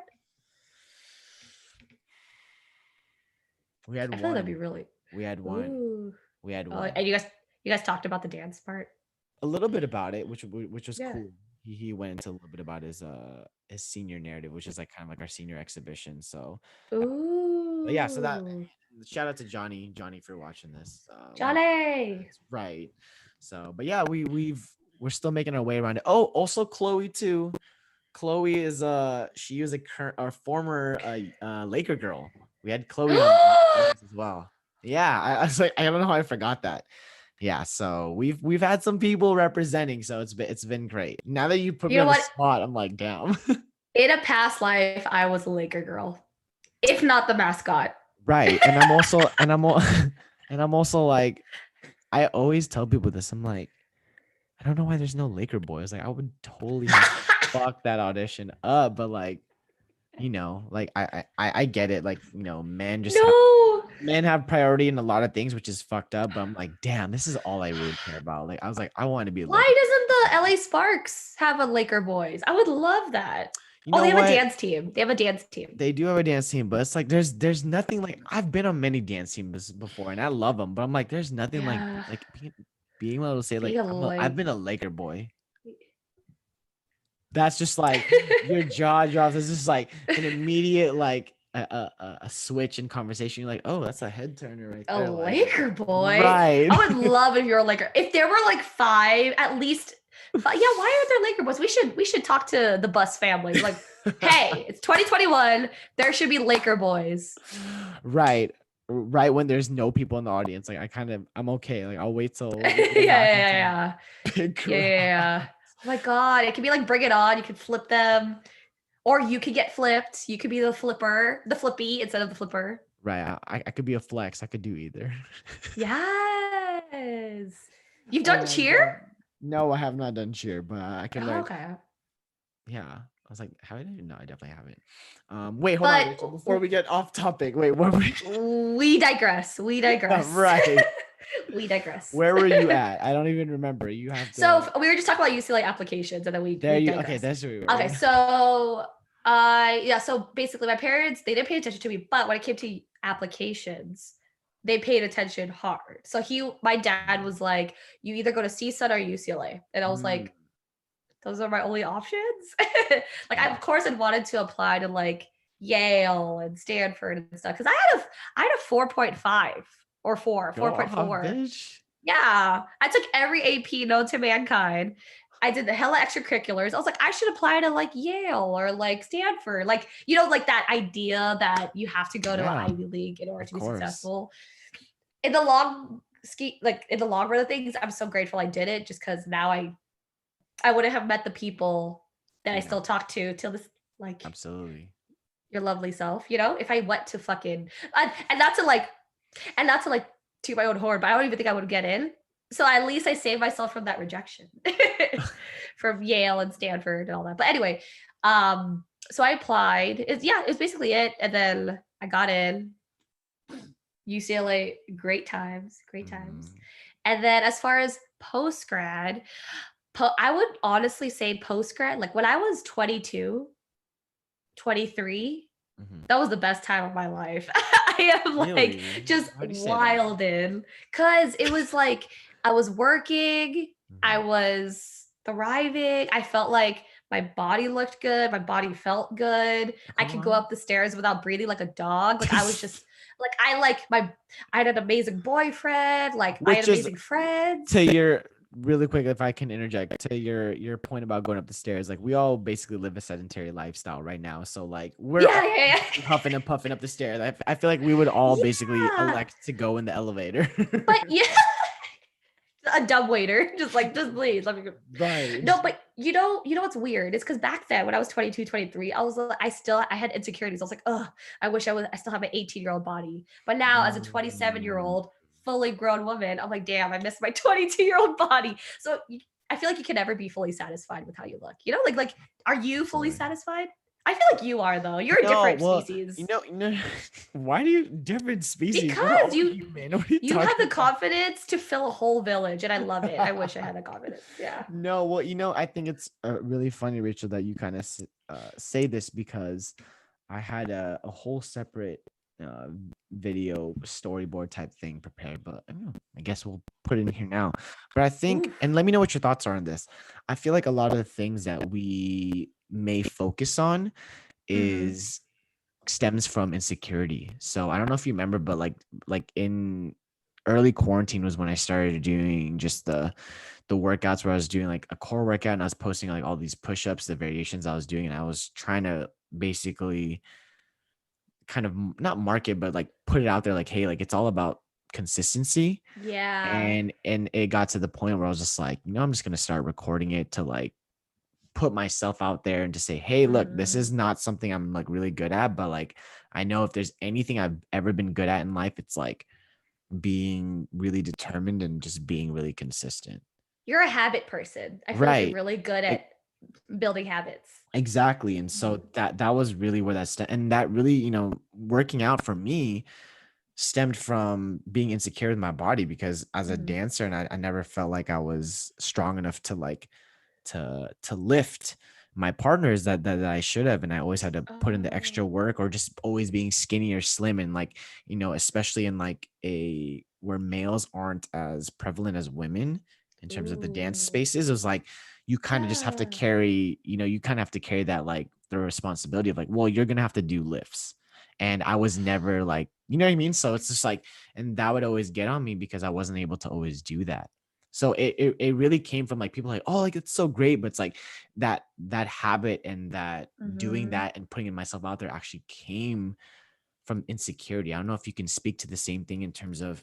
We had I feel like that'd be one. really. We had one. Ooh. We had Oh, one. and you guys talked about the dance part. A little bit about it, which was Yeah. cool. He went into a little bit about his senior narrative, which is like kind of like our senior exhibition. So but yeah, so that Ooh. shout out to Johnny for watching this. Johnny. Right. So, but yeah, we're still making our way around it. Oh, also Chloe too. Chloe is she was a current or former Laker girl. We had Chloe on the podcast as well. Yeah, I was like, I don't know how I forgot that. Yeah, so we've had some people representing, so it's been great. Now that you put You me know on the what? spot, I'm like, damn. In a past life, I was a Laker girl, if not the mascot. Right, and I'm also and I'm also like, I always tell people this. I'm like, I don't know why there's no Laker boys. Like, I would totally have fucked that audition up, but like, like I get it. Like, No. men have priority in a lot of things, which is fucked up. But I'm like, damn, this is all I really care about. Like, I was like, I want to be a Laker. Why doesn't the LA Sparks have a Laker boys? I would love that. You Oh, know they have a what? dance team. They have a dance team. They do have a dance team, but it's like there's nothing like I've been on many dance teams before, and I love them. But I'm like, there's nothing like Yeah. being able to say like Being a I've like been a Laker boy. That's just like your jaw drops. It's just like an immediate like a switch in conversation. You're like, oh, that's a head turner right a there. Like, Laker boy. right. I would love if you're a Laker. If there were like five, at least five, yeah, why aren't there Laker boys? We should talk to the Bus family. Like, hey, it's 2021. There should be Laker boys. Right. Right when there's no people in the audience. Like I'm okay. Like I'll wait till yeah, we get back into yeah. big Yeah, yeah, crowd. yeah. Oh my god, it could be like Bring It On. You could flip them, or you could get flipped. You could be the flipper, the flippy instead of the flipper. Right. I could be a flex. I could do either. Yes. You've done Oh my cheer? god. No, I have not done cheer, but I can Oh, learn. okay. Yeah. I was like, have I? No, I definitely haven't. Wait, hold on, But Rachel. Before we get off topic, wait, what were we digress. We digress. right? We digress. Where were you at? I don't even remember. You have So to. we were just talking about UCLA applications, and then There we you. Okay, digressed. that's where we were. Okay, Yeah. so yeah, so basically my parents, they didn't pay attention to me, but when it came to applications, they paid attention hard. So my dad was like, you either go to CSUN or UCLA. And I was Mm, like, those are my only options. Like I yeah. of course had wanted to apply to like Yale and Stanford and stuff. Cause I had a 4.5 or 4, Go off, 4.4. bitch. Yeah. I took every AP known to mankind. I did the hella extracurriculars. I was like, I should apply to like Yale or like Stanford. Like, like that idea that you have to go to an Yeah, Ivy League in order of to be course. successful. In the long in the long run of things, I'm so grateful I did it just because now I wouldn't have met the people that I Yeah, still talk to till this like absolutely. your lovely self, if I went to fucking and not to like and not to like toot my own horn, but I don't even think I would get in. So at least I saved myself from that rejection from Yale and Stanford and all that. But anyway, so I applied. It's basically it. And then I got in UCLA, great times, great times. Mm, And then as far as post grad, I would honestly say post grad, like when I was 22, 23, mhm. that was the best time of my life. I am like Really? just Why do you say that? wild in because it was like I was working, I Mhm. was thriving. I felt like my body looked good, my body felt good. I Come could go on. up the stairs without breathing like a dog. Like I was just like I had an amazing boyfriend, like I had Which is amazing to friends. your really quick, if I can interject to your point about going up the stairs, like we all basically live a sedentary lifestyle right now. So like we're Yeah, all yeah, basically huffing and puffing up the stairs. I feel like we would all yeah. basically Yeah. elect to go in the elevator. But yeah, a dumb waiter, just please let me go. Right. No, but you know what's weird? It's because back then when I was 22, 23, I had insecurities. I was like, oh, I still have an 18-year-old body. But now as a 27-year-old, fully grown woman, I'm like, damn, I miss my 22-year-old body. So I feel like you can never be fully satisfied with how you look. Like are you fully Absolutely. satisfied? I feel like you are though. You're a No, different well, species. why do you different species? We're Because all you human. What are you you have talking the confidence to fill a whole village and I love it. I about? wish I had the confidence. Yeah. No, well, I think it's really funny, Rachel, that you kind of say this because I had a whole separate uh, video storyboard type thing prepared, but I guess we'll put it in here now. But I think, and Oof. let me know what your thoughts are on this. I feel like a lot of the things that we may focus on Mhm. is stems from insecurity. So I don't know if you remember, but like in early quarantine was when I started doing just the workouts where I was doing like a core workout and I was posting like all these push-ups, the variations I was doing, and I was trying to basically kind of not market, but like put it out there like, hey, like it's all about consistency. Yeah. And it got to the point where I was just like, I'm just gonna start recording it to like put myself out there and to say, hey, look, this Mhm. is not something I'm like really good at, but like I know if there's anything I've ever been good at in life, it's like being really determined and just being really consistent. You're a habit person. I feel like you're Right. really good E- at building habits. Exactly. And so Mhm. that was really where and that really, working out for me stemmed from being insecure with my body because as a Mhm. dancer and I never felt like I was strong enough to like to lift my partners that I should have, and I always had to put in the extra Oh. work or just always being skinny or slim and like especially in like a where males aren't as prevalent as women in terms of the dance Ooh. spaces. It was like you kind of just have to Yeah. carry, you kind of have to carry that like the responsibility of like, well, you're gonna have to do lifts. And I was never like, you know what I mean? So it's just like, and that would always get on me because I wasn't able to always do that. So it really came from like people like, oh, like it's so great, but it's like that habit and that doing Mhm. that and putting myself out there actually came from insecurity. I don't know if you can speak to the same thing in terms of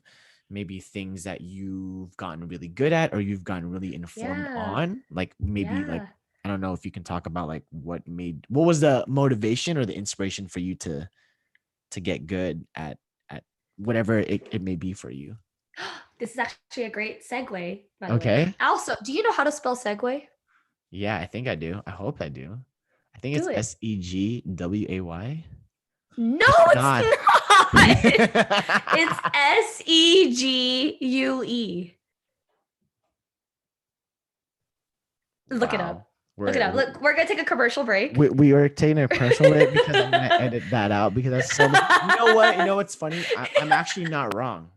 maybe things that you've gotten really good at or you've gotten really informed Yeah. on. Like maybe like Yeah. I don't know if you can talk about like what was the motivation or the inspiration for you to get good at whatever it may be for you. This is actually a great segue, by the way. Okay. Also, do you know how to spell segue? Yeah, I think I do. I hope I do. I think Do it's it. Segway. No, It's it's not. not. It's Segue. Look it Wow. up. Look it up. We're, Look, we're gonna take a commercial break. we are taking a commercial break because I'm gonna edit that out because that's so. You know what? You know what's funny? I'm actually not wrong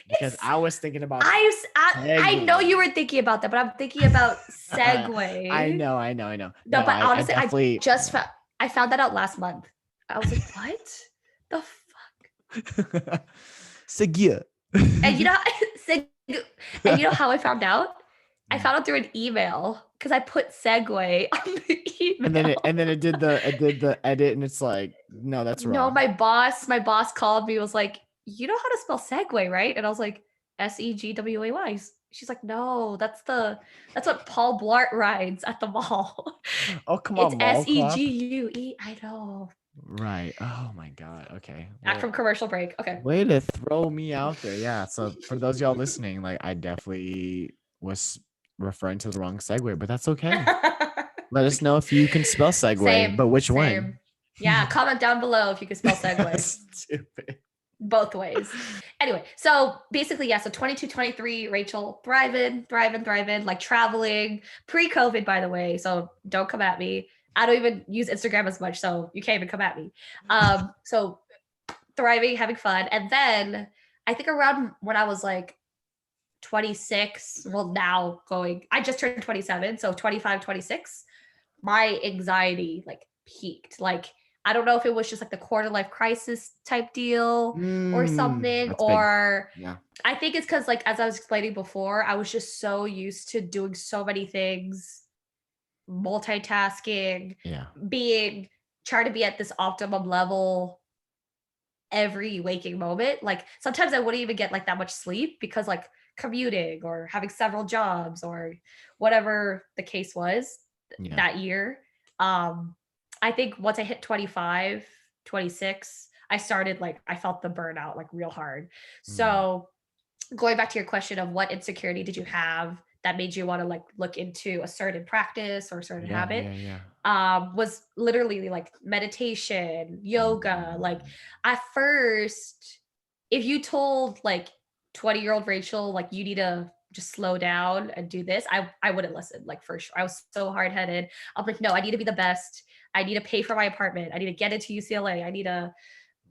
because It's I was thinking about I know you were Segway. thinking about that, but I'm thinking about I Segway. know. No, No, but I honestly, definitely. I found that out last month. I was like, what the fuck? Segway. And you know, and you know how I found out? I found out through an email because I put segue on the email. And then it did the edit and it's like, no, that's No, wrong. my boss called me, was like, you know how to spell segue, right? And I was like, Segway. She's like, no, that's what Paul Blart rides at the mall. Oh, come It's on, mall cop. Segue. I know. Right. Oh my God. Okay. Back Well, from commercial break. Okay. way to throw me out there. Yeah. So for those y'all listening, like I definitely was referring to the wrong segue, but that's okay. Let us know if you can spell segue, but which one? Same. Yeah, comment down below if you can spell segue. Stupid. Both ways. Anyway, so basically, yeah, so 22, 23, Rachel, thriving, like traveling, pre-COVID, by the way. So don't come at me. I don't even use Instagram as much, so you can't even come at me. So thriving, having fun. And then I think around when I was like 26, well, now I just turned 27, so 25, 26, my anxiety like peaked. Like, I don't know if it was just like the quarter life crisis type deal or something, That's big. or Yeah. I think it's because, like, as I was explaining before, I was just so used to doing so many things, multitasking, Yeah. trying to be at this optimum level every waking moment. Like, sometimes I wouldn't even get like that much sleep because, like, commuting or having several jobs or whatever the case was Yeah. that year. um I think once I hit 25, 26, I started, like, I felt the burnout like real hard. Mm. So going back to your question of what insecurity did you have that made you want to like look into a certain practice or a certain Yeah. habit, Yeah. Yeah. was literally like meditation, yoga. Like, Mm. at first, if you told like 20-year-old Rachel, like, you need to just slow down and do this, I wouldn't listen, like, for sure. I was so hard-headed. I'm like, no, I need to be the best. I need to pay for my apartment. I need to get into UCLA. I need Yeah.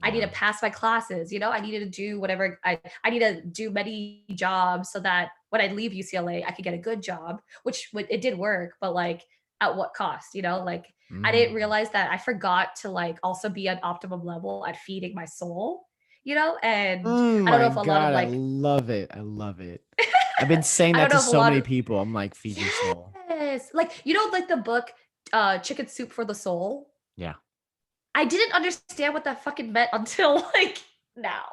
to pass my classes, I needed to do whatever. I need to do many jobs so that when I leave UCLA, I could get a good job, which it did work, but like, at what cost, Like, I didn't Mm. realize that I forgot to like also be at optimum level at feeding my soul, and Oh I don't know my if a lot of God, I like love it. I love it. I've been saying I that don't to know if a so lot many of people. I'm like, feed your soul. yes, like, like the book Chicken Soup for the Soul. Yeah. I didn't understand what that fucking meant until like now.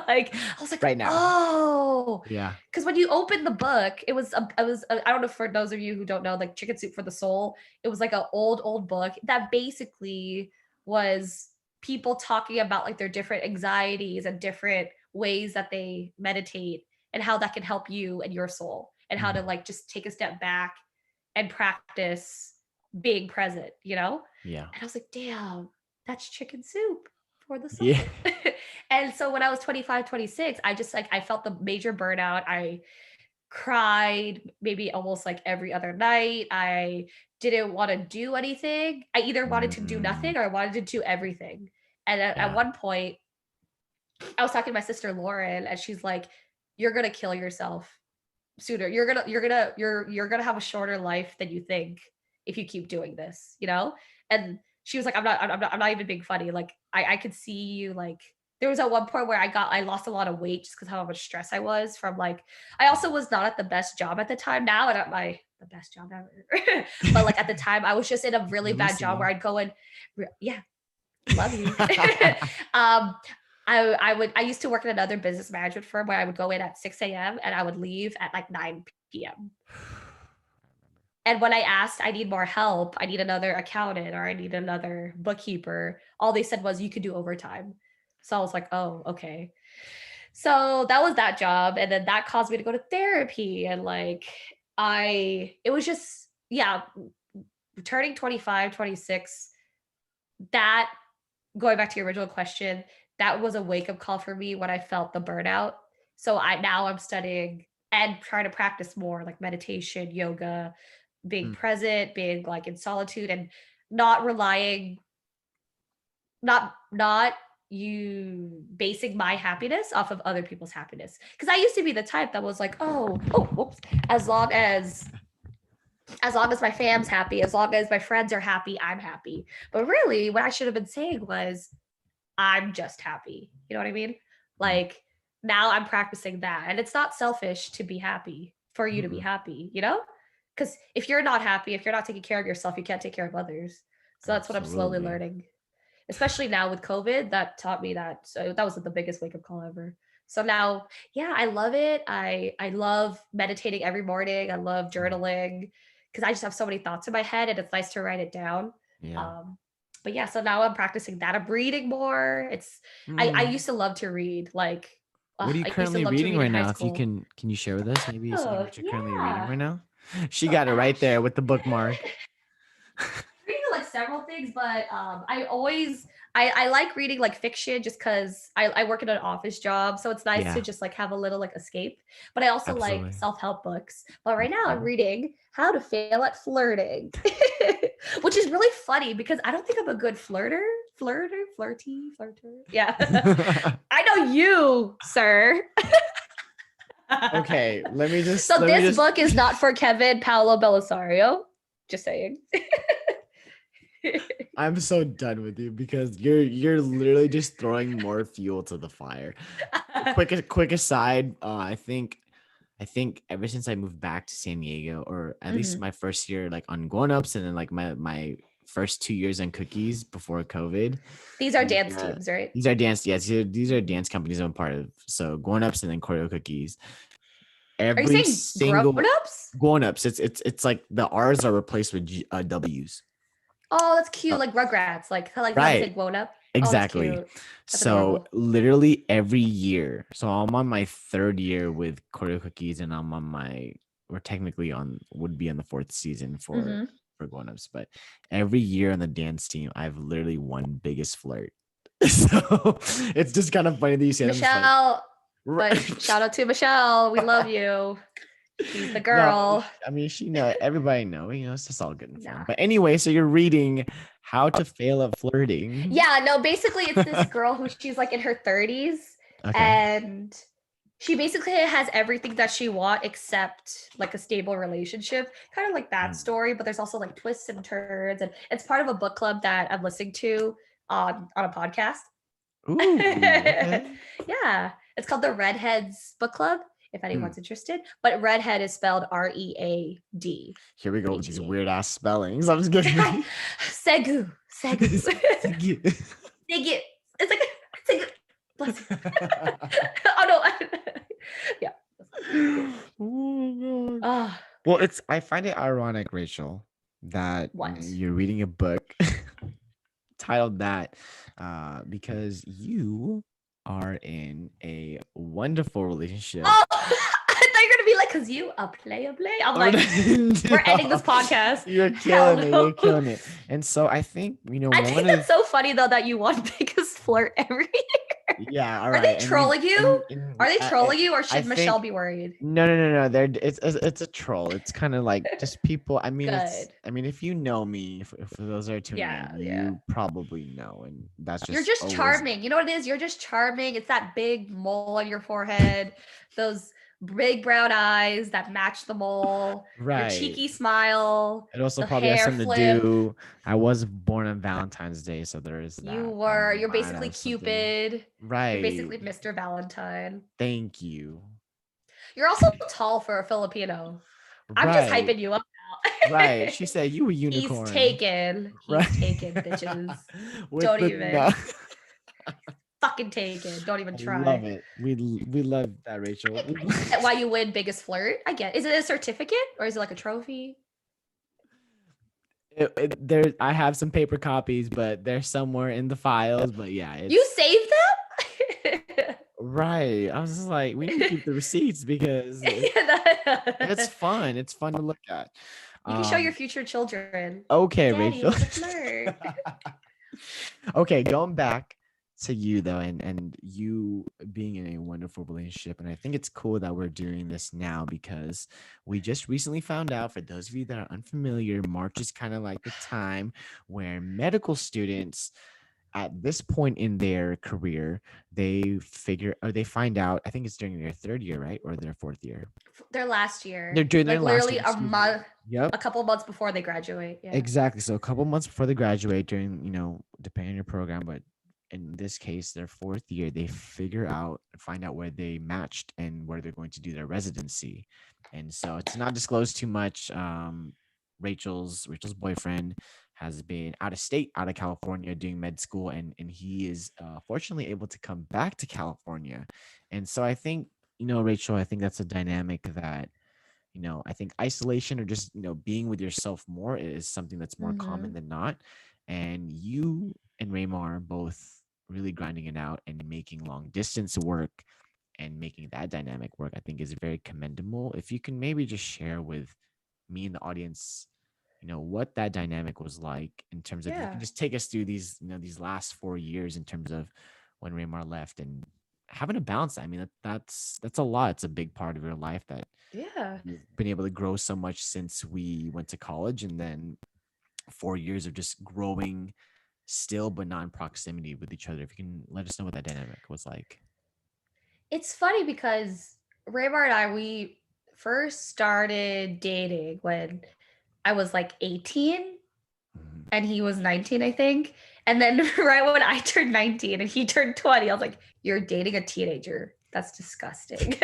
Like, I was like, Right now. oh, Yeah. because when you open the book, I don't know, for those of you who don't know, like, Chicken Soup for the Soul, it was like an old book that basically was people talking about like their different anxieties and different ways that they meditate and how that can help you and your soul and how to Mhm. like just take a step back and practice being present, Yeah. And I was like, damn, that's chicken soup for the soul. Yeah. And so when I was 25, 26, I just like, I felt the major burnout. I cried maybe almost like every other night. I didn't want to do anything. I either wanted to do Mm. nothing or I wanted to do everything. And at Yeah. one point, I was talking to my sister Lauren, and she's like, "You're gonna kill yourself sooner. You're gonna have a shorter life than you think if you keep doing this, And she was like, I'm not even being funny. Like, I could see you, like, there was at one point where I lost a lot of weight just because how much stress I was from, like, I also was not at the best job at the time. Now I'm at the best job ever. But like, at the time I was just in a really We're bad job where listening. I'd go in, yeah, love you. um I used to work in another business management firm where I would go in at 6 a.m. and I would leave at like 9 p.m. And when I asked, I need more help, I need another accountant or I need another bookkeeper, all they said was, you could do overtime. So I was like, oh, okay. So that was that job. And then that caused me to go to therapy. And like, it was just, yeah, turning 25, 26, that, going back to your original question, that was a wake-up call for me when I felt the burnout. So I'm studying and trying to practice more like meditation, yoga, being Mm, present, being like in solitude, and not relying, not you basing my happiness off of other people's happiness. Because I used to be the type that was like, whoops, as long as my fam's happy, as long as my friends are happy, I'm happy. But really, what I should have been saying was, I'm just happy. You know what I mean? mm, Like, now I'm practicing that. And it's not selfish to be happy, for you to be mm-mm. happy, you know? Because if you're not happy, if you're not taking care of yourself, you can't take care of others. So that's what I'm slowly Absolutely. learning. Especially now with COVID, that taught me that. So that was the biggest wake up call ever. So now, yeah, I love it. I love meditating every morning. I love Mm, journaling because I just have so many thoughts in my head, and it's nice to write it down. yeah. Um, but yeah, so now I'm practicing that. I'm reading more. I Mm. used to love to read. Like, What are you I used to currently love to reading read in right high now? If you school. can you share with us maybe something Oh that you're currently reading yeah. right now? She So got it right there with the bookmark. reading like several things, but I like reading like fiction just because I work in an office job, so it's nice to Yeah, just like have a little like escape. But I also like absolutely. self-help books. But right now I'm Mhm. reading How to Fail at Flirting, which is really funny because I don't think I'm a good flirter. Yeah, I know you, sir. Okay, So let me this just book is not for Kevin Paolo Belisario. Just saying. I'm so done with you because you're literally just throwing more fuel to the fire. Quick aside, I think ever since I moved back to San Diego, or at least Mhm. my first year like on grown ups, and then like my first 2 years on cookies before COVID. These are dance Yeah, teams, right? these are dance. Yes, these are dance companies I'm a part of. So grown ups and then choreo cookies. Are you Every saying single grown-ups? grown ups, it's like the R's are replaced with W's. Oh, that's cute. Uh, Like Rugrats. Like how they say right. grown up. Oh, that's Exactly. cute. That's So adorable. literally every year. So I'm on my third year with Choreo Cookies, and I'm on my we're technically on would be on the fourth season Hmm. for grown ups. But every year on the dance team, I've literally won biggest flirt. So it's just kind of funny that you say that. I'm just like, Michelle, but right. shout out to Michelle. We love you. She's the No, girl. I mean she know everybody know, it's just all good and fun. Nah. But anyway, so you're reading How to Fail at Flirting. Yeah, no, basically it's this girl who she's like in her 30s, Okay. and she basically has everything that she wants except like a stable relationship. Kind of like that Mm. story, but there's also like twists and turns, and it's part of a book club that I'm listening to on a podcast. Ooh, okay. Yeah, it's called the Redheads Book Club. If Hmm. anyone's interested, but redhead is spelled Read. Here we go with these AGA. weird ass spellings. I'm just kidding. Segu. Thank Dig it. It's like Segu. Bless you. Oh no. Yeah. you. Oh my god. Ah, Well, I find it ironic, Rachel, that what? you're reading a book titled that, because you are in a wonderful relationship. Oh, I thought you were gonna be like, cause you a play. I'm Oh, like, we're ending no. this podcast. You're Hell killing it. You're no. killing it. And so I think, I one think of that's so funny though that you won biggest flirt every year. yeah, all Are they right. And trolling you? Are they I trolling you, or I should Michelle think be worried? no. They're it's a troll. It's kind of like just people. Good. I mean, if you know me, if for those that are tuning in, Yeah. you probably know, and that's You're just just always charming. You know what it is? You're just charming. It's that big mole on your forehead, those big brown eyes that match the mole, your right. cheeky smile, It also the probably has hair something to flip. do. I was born on Valentine's Day, so there is that. That You're might basically have something. Cupid. You're Right. basically Mr. Valentine. Thank you. You're also tall for a Filipino. I'm just Right. hyping you up now. Right. She said you a He's unicorn. taken. Right. He's taken, bitches. With Don't the no. even. Fucking taken. Don't even I love try. it. We love that, Rachel. I get why you win biggest flirt. I get. Is it a certificate or is it like a trophy? There, I have some paper copies, but they're somewhere in the files. But yeah, You it's saved them? right. I was just like, we need to keep the receipts because it's fun. It's fun to look at. You can show your Um, future children. okay, Daddy Rachel. was a flirt. Okay, going back to you though, and you being in a wonderful relationship, and I think it's cool that we're doing this now because we just recently found out. For those of you that are unfamiliar, March is kind of like the time where medical students at this point in their career, they figure or they find out, I think it's during their third year, right? Or their fourth year. Their last They're year, doing their like last literally year, a excuse me. month, Yep. a couple months before they graduate. Yeah. Exactly. So a couple months before they graduate, during, depending on your program, but in this case, their fourth year, they find out where they matched and where they're going to do their residency. And so it's not disclosed too much. Rachel's boyfriend has been out of state, out of California, doing med school, and he is fortunately able to come back to California. And so I think, Rachel, I think that's a dynamic that I think isolation or just being with yourself more is something that's more Mm-hmm. common than not. And you and Raymar are both really grinding it out and making long distance work and making that dynamic work, I think is very commendable. If you can maybe just share with me and the audience, what that dynamic was like, in terms of, you can Yeah. just take us through these last 4 years in terms of when Raymar left and having to balance that. I mean, that's a lot. It's a big part of your life that Yeah. you've been able to grow so much since we went to college, and then 4 years of just growing still, but not in proximity with each other. If you can let us know what that dynamic was like. It's funny because Raymar and we first started dating when I was like 18 Mhm. and he was 19, I think. And then right when I turned 19 and he turned 20, I was like, you're dating a teenager. That's disgusting.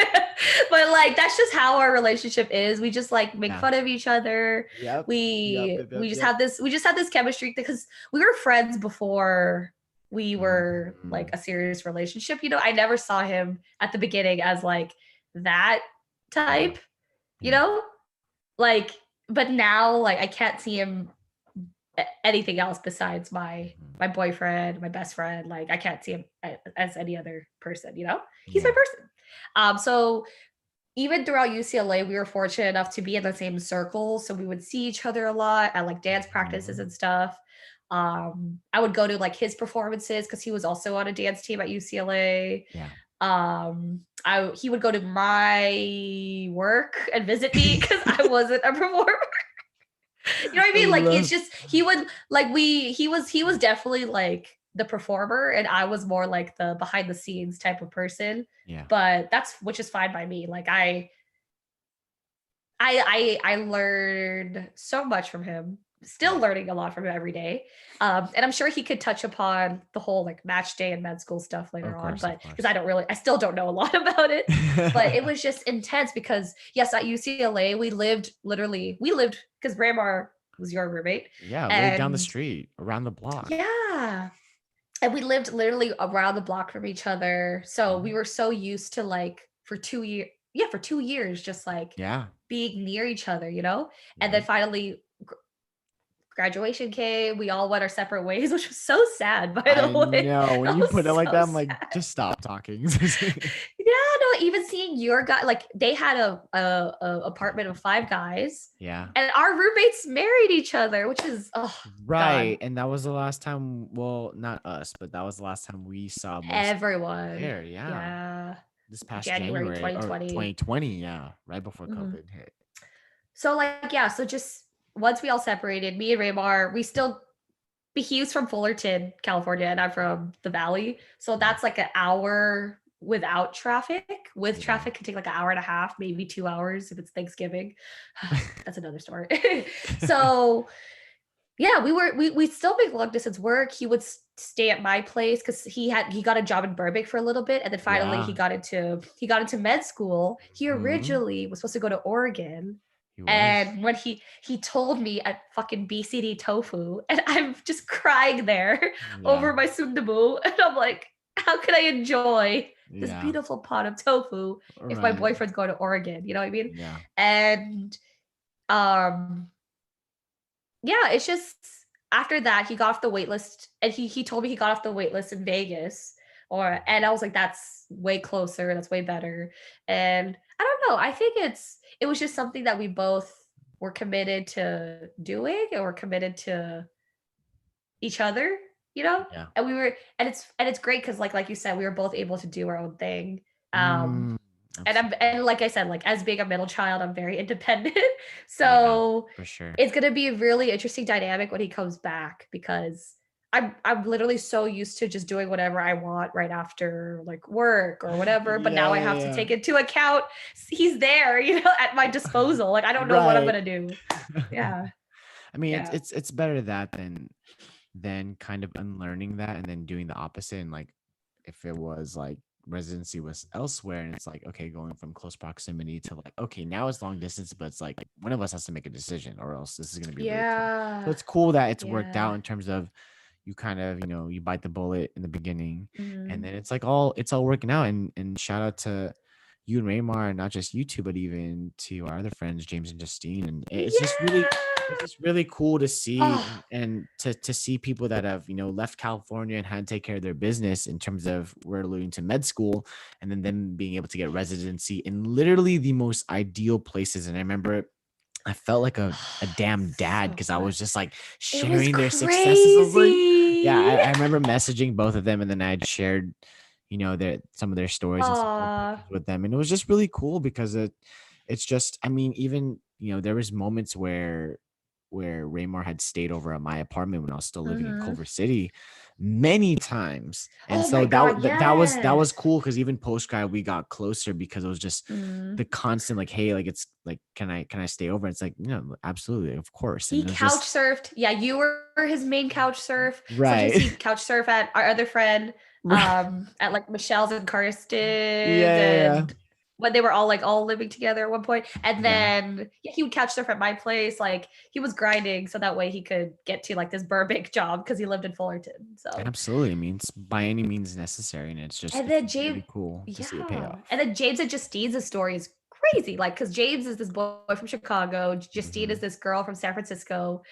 But like that's just how our relationship is. We just like make Yeah. fun of each other. Yep. Yep. We Yep. Yep. we just Yep. have this chemistry because we were friends before we were like Mhm. a serious relationship. I never saw him at the beginning as like that Yeah. type, you Yeah. know? Like but now like I can't see him anything else besides my Mhm. my boyfriend, my best friend. Like I can't see him as any other person. He's my Yeah. person. So even throughout UCLA, we were fortunate enough to be in the same circle, so we would see each other a lot at like dance practices Mhm. and stuff. I would go to like his performances because he was also on a dance team at UCLA. Yeah. He would go to my work and visit me because I wasn't a performer. You know what I I mean? Like it's love. just he would like he was definitely like the performer and I was more like the behind the scenes type of person. Yeah. But that's which is fine by me. Like I learned so much from him. Still Yeah. learning a lot from him every day. And I'm sure he could touch upon the whole like match day and med school stuff later Of on, course. Of but because course. I still don't know a lot about it. But it was just intense because yes, at UCLA we lived because Ramar was your roommate, Yeah. Literally down the and street, around the block. yeah, and we lived literally around the block from each other. So we Mhm. were so used to like for 2 years, just like Yeah. being near each other. And then Yep. finally graduation came. We all went our separate ways, which was so sad, by the I way. know. When That you put it was like that, so I'm like, sad. just stop talking. Yeah, no, even seeing your guy, like they had a apartment of five guys, Yeah. and our roommates married each other, which is oh Right. god, And that was the last time, well, not us, but that was the last time we saw most of them everyone. there. Yeah. Yeah, This past January January or 2020. 2020. Yeah. Right before Mhm. COVID hit. So like yeah, so just once we all separated, me and Raymar, we still but he was from Fullerton, California, and I'm from the Valley. So Yeah. that's like an hour without traffic. With Yeah. traffic, can take like an hour and a half, maybe 2 hours if it's Thanksgiving. That's another story. So yeah, we still make long distance work. He would stay at my place because he got a job in Burbank for a little bit, and then finally Yeah. he got into med school. He Hmm. originally was supposed to go to Oregon, He was. and when he told me at fucking BCD tofu, and I'm just crying there Yeah. over my sundabu, and I'm like, how can I enjoy this Yeah. beautiful pot of tofu if my Right. boyfriend's going to Oregon? You know what I mean? Yeah. And um yeah, it's just after that he got off the wait list and he told me he got off the wait list in Vegas and I was like that's way closer, that's way better. And I don't know, I think it was just something that we both we're committed to doing, and we're committed to each other, you know? Yeah. And it's great because like you said, we were both able to do our own thing. Um Mm, and like I said, like as being a middle child, I'm very independent. yeah, So for sure. it's gonna be a really interesting dynamic when he comes back because I'm literally so used to just doing whatever I want right after like work or whatever. But Yeah, now I yeah, have to yeah. take into account he's there, at my disposal. Like I don't know what I'm Right. gonna do. Yeah. I mean, Yeah. it's better that than kind of unlearning that and then doing the opposite. And like, if it was like residency was elsewhere, and it's like, okay, going from close proximity to like, okay, now it's long distance, but it's like one of us has to make a decision, or else this is gonna be really tough. So Yeah. it's cool that it's worked Yeah. out in terms of you kind of, you bite the bullet in the beginning, and Mhm. then it's all working out. And shout out to you and Raymar, and not just you two, but even to our other friends, James and Justine. And it's just really cool to see, Oh. and to see people that have left California and had to take care of their business, in terms of we're alluding to med school, and then them being able to get residency in literally the most ideal places. And I remember I felt like a damn dad, So because I fun. was just like It was sharing their successes. I was like, yeah, crazy. I remember messaging both of them, and then I'd shared, their some of their stories and some old Aw. pictures with them, and it was just really cool because it's just, I mean, even there was moments where Raymar had stayed over at my apartment when I was still living in Mhm. Culver City many times. And Oh so my that god, that was yes. cool, because even post grad we got closer, because it was just the Mhm. constant like, hey, like, it's like, can I stay over? It's like, absolutely, of course. He And it was couch just surfed. Yeah, you were his main couch surf. Sometimes right. he'd couch surf at our other friend, Right. at like Michelle's and Karsten's, Yeah, yeah, and when they were all living together at one point. And yeah, yeah. then yeah, he would couch surf at my place. Like he was grinding so that way he could get to like this Burbank job because he lived in Fullerton. So Absolutely. I mean, it's by any means necessary, and and it's then James, really cool to see it pay yeah. And off. then James and Justine's story is crazy. Like, because James is this boy from Chicago, Justine is Hmm. this girl from San Francisco.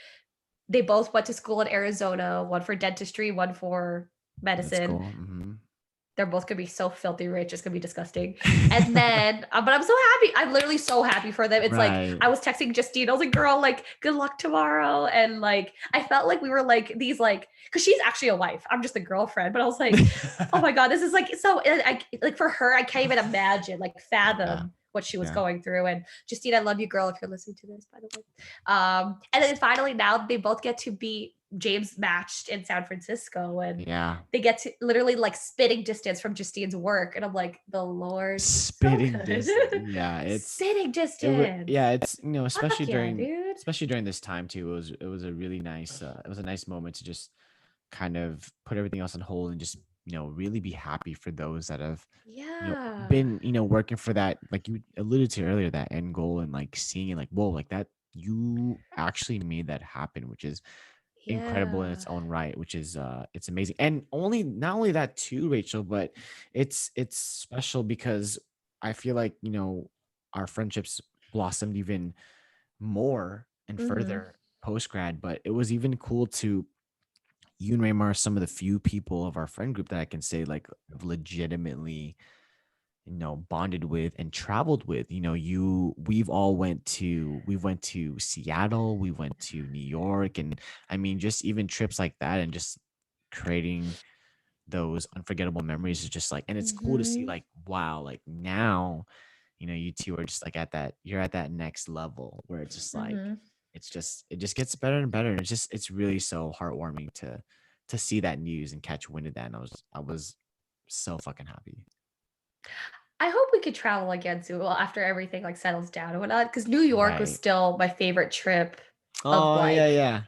They both went to school in Arizona, one for dentistry, one for That's medicine. cool. Hmm. They're both gonna be so filthy rich. It's gonna be disgusting. And then, but I'm so happy. I'm literally so happy for them. It's like Right. I was texting Justine. I was like, "Girl, like, good luck tomorrow." And like, I felt like we were like these like, because she's actually a wife. I'm just a girlfriend. But I was like, "Oh my god, this is like so." I like for her, I can't even imagine, like, Yeah. fathom what she was Yeah. going through. And Justine, I love you, girl. If you're listening to this, by the way. And then finally, now they both get to be James matched in San Francisco, and Yeah. they get to literally like spitting distance from Justine's work. And I'm like, the Lord, so Spitting good. distance. Yeah, Spitting yeah, distance. it's especially Fuck yeah, during dude. this time too. It was a really nice it was a nice moment to just kind of put everything else on hold, and just really be happy for those that have Yeah. been working for that, like you alluded to earlier, that end goal, and like seeing it like, whoa, like that, you actually made that happen, which is incredible in its Yeah. own right, which is it's amazing. And only not only that too, Rachel, but it's special because I feel like our friendships blossomed even more and Mm-hmm. further post grad. But it was even cool to, you and Raymar are some of the few people of our friend group that I can say like have legitimately bonded with and traveled with. We've went to Seattle, we went to New York, and I mean, just even trips like that, and just creating those unforgettable memories is just like, and it's cool to see Mm-hmm. like, wow, like now you two are just like you're at that next level where it's just like, Mm-hmm. it just gets better and better. And it's really so heartwarming to see that news and catch wind of that. And I was so fucking happy. I hope we could travel again soon. Well, after everything like settles down and whatnot. Because New York was Right. still my favorite trip of Oh, yeah, like, yeah.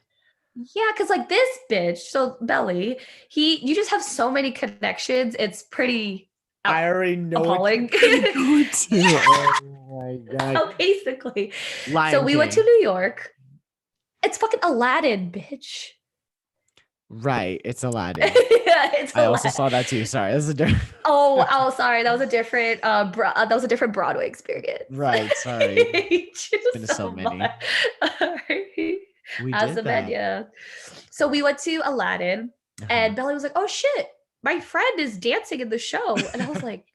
yeah, because like this bitch, so Belly, you just have so many connections. It's pretty out- I already know what you're appalling. gonna go to. Yeah. Oh my god. So basically, so Lion we went to King. New York. It's fucking Aladdin, bitch. Right. It's Aladdin. Yeah, it's I also Aladdin. saw that too. Sorry. This is a different. Oh, sorry. That was a different that was a different Broadway experience. Right. Sorry. I hate you Been to so so many. much. Alright. We As did a man, that. yeah. So we went to Aladdin Uh-huh. and Belly was like, "Oh shit, my friend is dancing in the show." And I was like,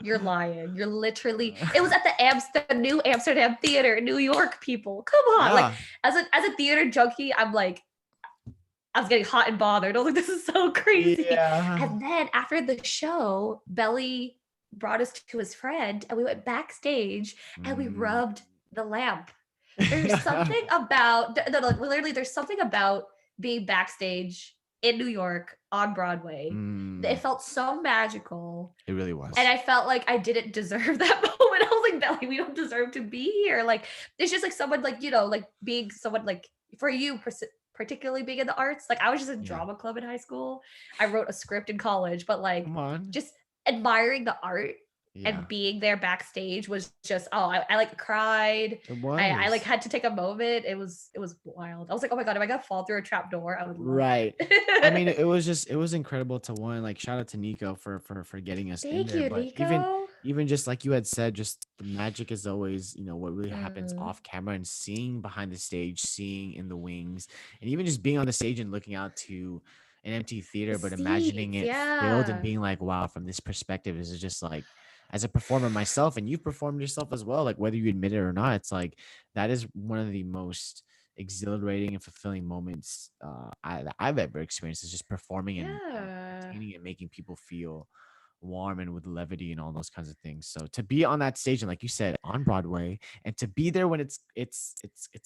You're lying. You're literally. It was at the new Amsterdam Theater in New York. People, come on! Like Yeah. as a theater junkie, I'm like, I was getting hot and bothered. I was like, this is so crazy. Yeah. And then after the show, Belly brought us to his friend, and we went backstage and we Mm. rubbed the lamp. There's something about literally. There's something about being backstage in New York on Broadway. It Mm. felt so magical. It really was. And I felt like I didn't deserve that moment. I was like, Belly, we don't deserve to be here. Like, it's just like someone like, like being someone like for you, particularly being in the arts. Like, I was just in Yeah. drama club in high school. I wrote a script in college, but like Come on. just admiring the art Yeah. and being there backstage was just, I like cried. It was. I like had to take a moment. It was wild. I was like, oh my God, am I gonna fall through a trap door? I would love Right. it. I mean, it was incredible to one, like shout out to Nico for getting us in Thank there. you, But even Nico. just like you had said, just the magic is always, what really happens Mhm. off camera and seeing behind the stage, seeing in the wings, and even just being on the stage and looking out to an empty theater, The but imagining seats, it filled and yeah. being like, wow, from this perspective, is just like as a performer myself, and you've performed yourself as well, like whether you admit it or not, it's like that is one of the most exhilarating and fulfilling moments that I've ever experienced, is just performing and Yeah. entertaining and making people feel warm and with levity and all those kinds of things. So to be on that stage and like you said on Broadway, and to be there when it's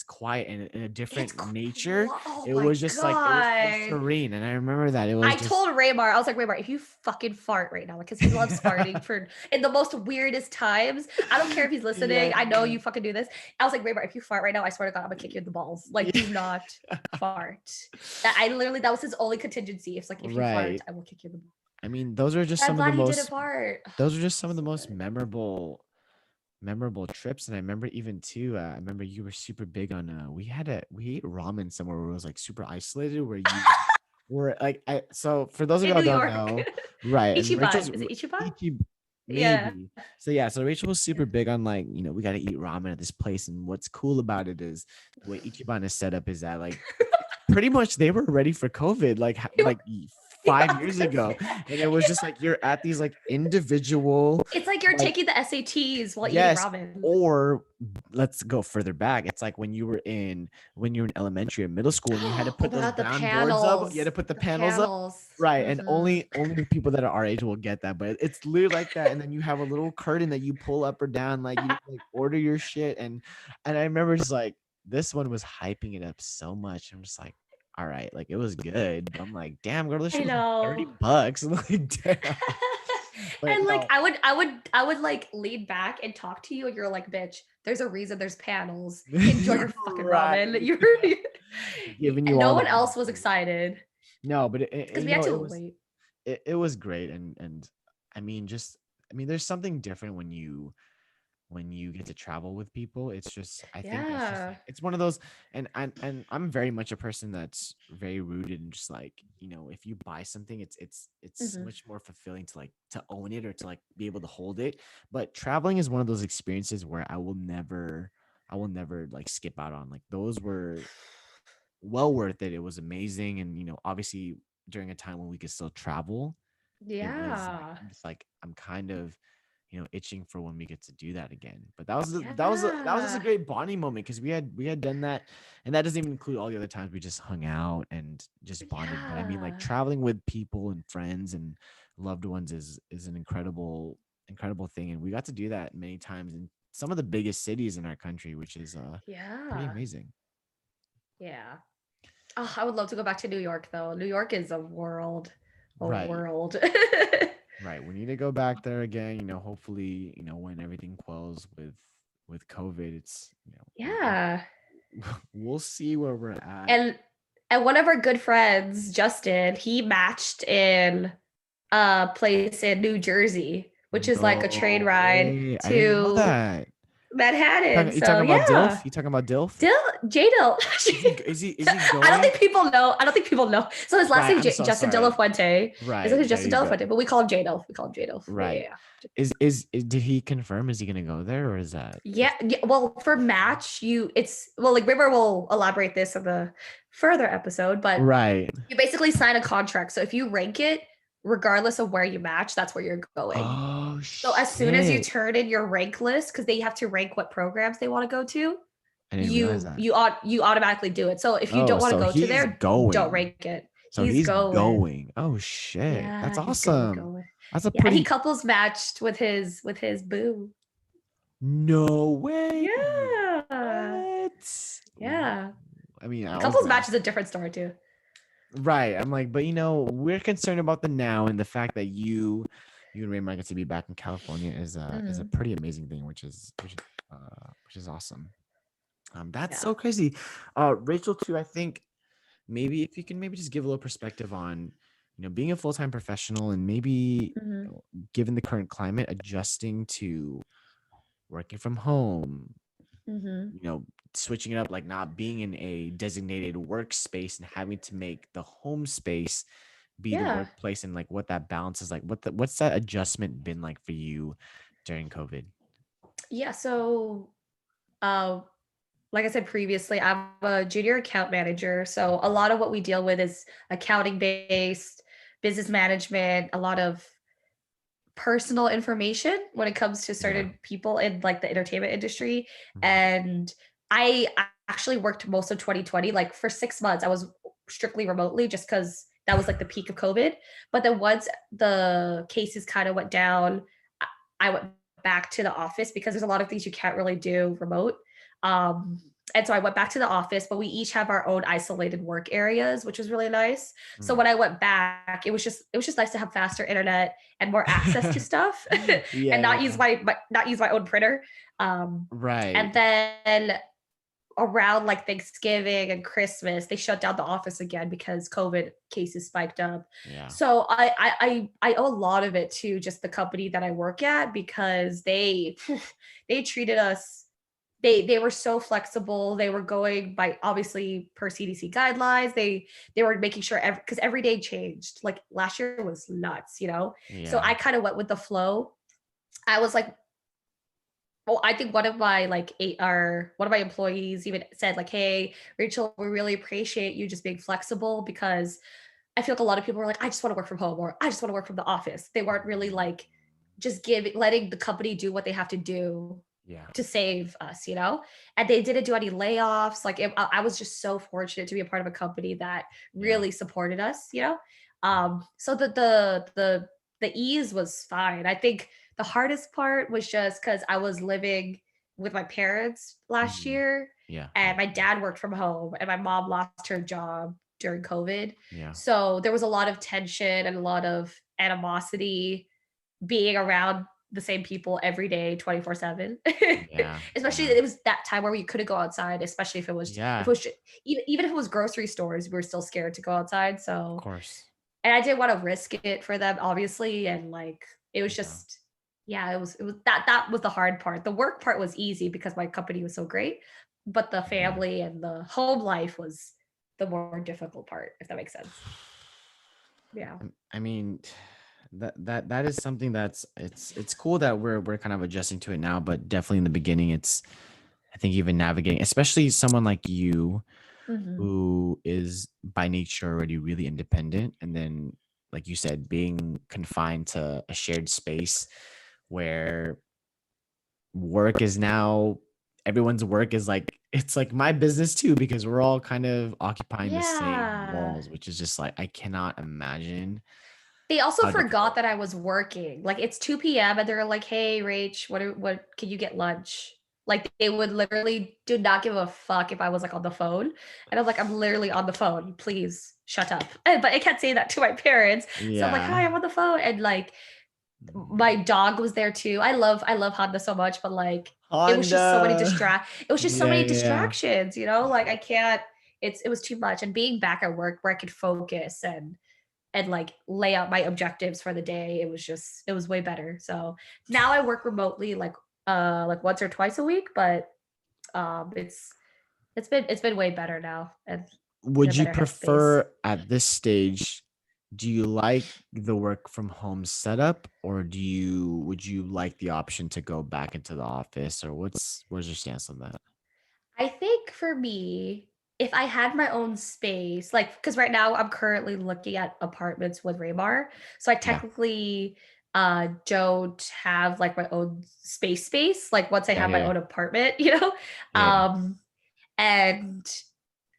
quiet and in a It's different nature, oh it my was just like it was so God. serene. And I remember that it was I just told Raymar, I was like, Raymar, if you fucking fart right now, because he loves farting for in the most weirdest times. I don't care if he's listening. yeah. I know you fucking do this. I was like, Raymar, if you fart right now, I swear to God, I'm gonna kick you in the balls. Like, do Yeah. not fart. That was his only contingency. It's like, if you fart, Right. I will kick you in the balls. I mean, those are just I'm some of the glad he didn't most fart. those are just some of the So most good. memorable trips. And I remember even too, I remember you were super big on we ate ramen somewhere where it was like super isolated, where you were like so for those of In y'all New who don't York. know, right, and Rachel's Ichiban. Is it Ichiban? Ichi Yeah. maybe. So yeah, so Rachel was super big on like, we gotta eat ramen at this place. And what's cool about it is the way Ichiban is set up is that like pretty much they were ready for COVID like Yeah, 5 years ago. And it was just like you're at these like individual it's like you're like taking the SATs while eating yes, ramen. or let's go further back. It's like when you were in elementary or middle school and you had to Oh put my those God, the brown boards up. You had to panels. put the The panels up. panels. Right. And Mhm. only people that are our age will get that. But it's literally like that. And then you have a little curtain that you pull up or down, like you like order your shit. And I remember just like this one was hyping it up so much. I'm just like, all right, like it was good. But I'm like, damn, girl, this I shit was like know. $30. I'm like, damn. But And like no. I would like lean back and talk to you, and you're like, bitch, there's a reason there's panels. Enjoy your fucking ramen. Right. Giving you No all the one else was benefits. excited No, but because we had to wait. it was great. And I mean, there's something different when you get to travel with people. It's just, I think that's just Yeah. like it's one of those. And I'm very much a person that's very rooted in just like, if you buy something, it's Mhm. much more fulfilling to like to own it or to like be able to hold it. But traveling is one of those experiences where I will never like skip out on. Like those were well worth it. It was amazing. And obviously during a time when we could still travel, it was like Yeah. I'm kind of itching for when we get to do that again. But that was just a Yeah. great bonding moment, because we had done that. And that doesn't even include all the other times we just hung out and just bonded. But I mean, like Yeah. traveling with people and friends and loved ones is an incredible thing. And we got to do that many times in some of the biggest cities in our country, which is pretty Yeah. amazing. Yeah. Oh, I would love to go back to New York though. New York is a world. A Right. world. Right. We need to go back there again, hopefully, when everything quells with COVID. It's, Yeah. we'll see where we're at. And one of our good friends, Justin, he matched in a place in New Jersey, which is like a train No ride way. I didn't know to that. Manhattan. You So talking about yeah. Dilf? You talking about Dilf? Dill Jadil. Is he I don't going? think people know. I don't think people know. So his last Right. name I'm so Justin De sorry. La Fuente. His name Right. is There Justin you De La go. Fuente, but we call him Jadil. We call him Jadil. Yeah, Right. yeah, yeah. Did he confirm? Is he gonna go there, or is that Yeah, just yeah. Well, for match, it's like River will elaborate this in the further episode, but right? you basically sign a contract. So if you rank it, regardless of where you match, that's where you're going. Oh, Oh So as soon as you shit. turn in your rank list, because they have to rank what programs they want to go to, I didn't realize that. you automatically do it. So if you Oh, don't want to so go to he's there, don't going. rank it. So He's he's going. going. Oh shit. That's Yeah, he's going, awesome. going. That's a Yeah, he pretty couples matched with his boo. no way. Yeah. What? Yeah. I mean, I was Couples gonna match ask. is a different story too. Right. I'm like, but we're concerned about the now and the fact that you and Raymar get to be back in California is a Mhm. pretty amazing thing, which is awesome. That's Yeah. so crazy. Rachel too, I think maybe if you can maybe just give a little perspective on, being a full-time professional and maybe Mhm. given the current climate, adjusting to working from home, Mhm. you know, switching it up, like not being in a designated workspace and having to make the home space be the Yeah. workplace and like what that balance is like. What's that adjustment been like for you during COVID? Yeah. So, uh, like I said previously, I'm a junior account manager. So a lot of what we deal with is accounting based, business management, a lot of personal information when it comes to Yeah. certain people in like the entertainment industry. Mhm. And I actually worked most of 2020. Like for 6 months, I was strictly remotely just because that was like the peak of COVID. But then once the cases kind of went down, I went back to the office because there's a lot of things you can't really do remote. Um, and so I went back to the office, but we each have our own isolated work areas, which was really nice. So Mm. when I went back, it was just nice to have faster internet and more access to stuff, and not use Yeah. not use my own printer. And Right. then around like Thanksgiving and Christmas, they shut down the office again because COVID cases spiked up. Yeah. So I owe a lot of it to just the company that I work at because they they treated us, they were so flexible. They were going by obviously per CDC guidelines. They were making sure because every day changed. Like last year was nuts. So Yeah. I kind of went with the flow. I was like, well, I think one of my like one of my employees even said like, "Hey, Rachel, we really appreciate you just being flexible because I feel like a lot of people were like, I just want to work from home or I just want to work from the office." They weren't really like just letting the company do what they have to do Yeah. to save us. And they didn't do any layoffs. Like I was just so fortunate to be a part of a company that Yeah. really supported us. So the ease was fine. I think the hardest part was just because I was living with my parents last Mhm. year, Yeah. and Yeah. my dad worked from home, and my mom lost her job during COVID. Yeah. So there was a lot of tension and a lot of animosity being around the same people every day 24/7. Yeah. Especially Yeah. it was that time where we couldn't go outside, especially if Yeah. it was even if it was grocery stores, we were still scared to go outside. Of So, course. and I didn't want to risk it for them, obviously. And like it was Yeah. just, yeah, it was that was the hard part. The work part was easy because my company was so great, but the Yeah. family and the home life was the more difficult part, if that makes sense. Yeah. I mean, that is something it's cool that we're kind of adjusting to it now, but definitely in the beginning, it's I think even navigating, especially someone like you Hmm. who is by nature already really independent, and then like you said, being confined to a shared space where work is now everyone's work is like it's like my business too because we're all kind of occupying the same Yeah. walls, which is just like I cannot imagine They also how forgot difficult. that I was working. Like it's 2 p.m. and they're like, "Hey, Rach, what can you get lunch?" Like they would literally do not give a fuck if I was like on the phone. And I'm like, "I'm literally on the phone. Please shut up." But I can't say that to my parents. So I'm like, "Hi, Yeah. I'm on the phone." And like my dog was there too. I love Honda so much, but like Honda. it was just so Yeah, many yeah, distractions. Like I can't, it was too much. And being back at work where I could focus and like lay out my objectives for the day, it was way better. So now I work remotely like once or twice a week, but it's been way better now and in a would you better headspace. prefer at this stage, do you like the work from home setup, or would you like the option to go back into the office, or what's your stance on that? I think for me, if I had my own space, like because right now I'm currently looking at apartments with Raymar, so I Yeah. technically don't have like my own space. Like once I Yeah, have my yeah, own apartment, yeah. and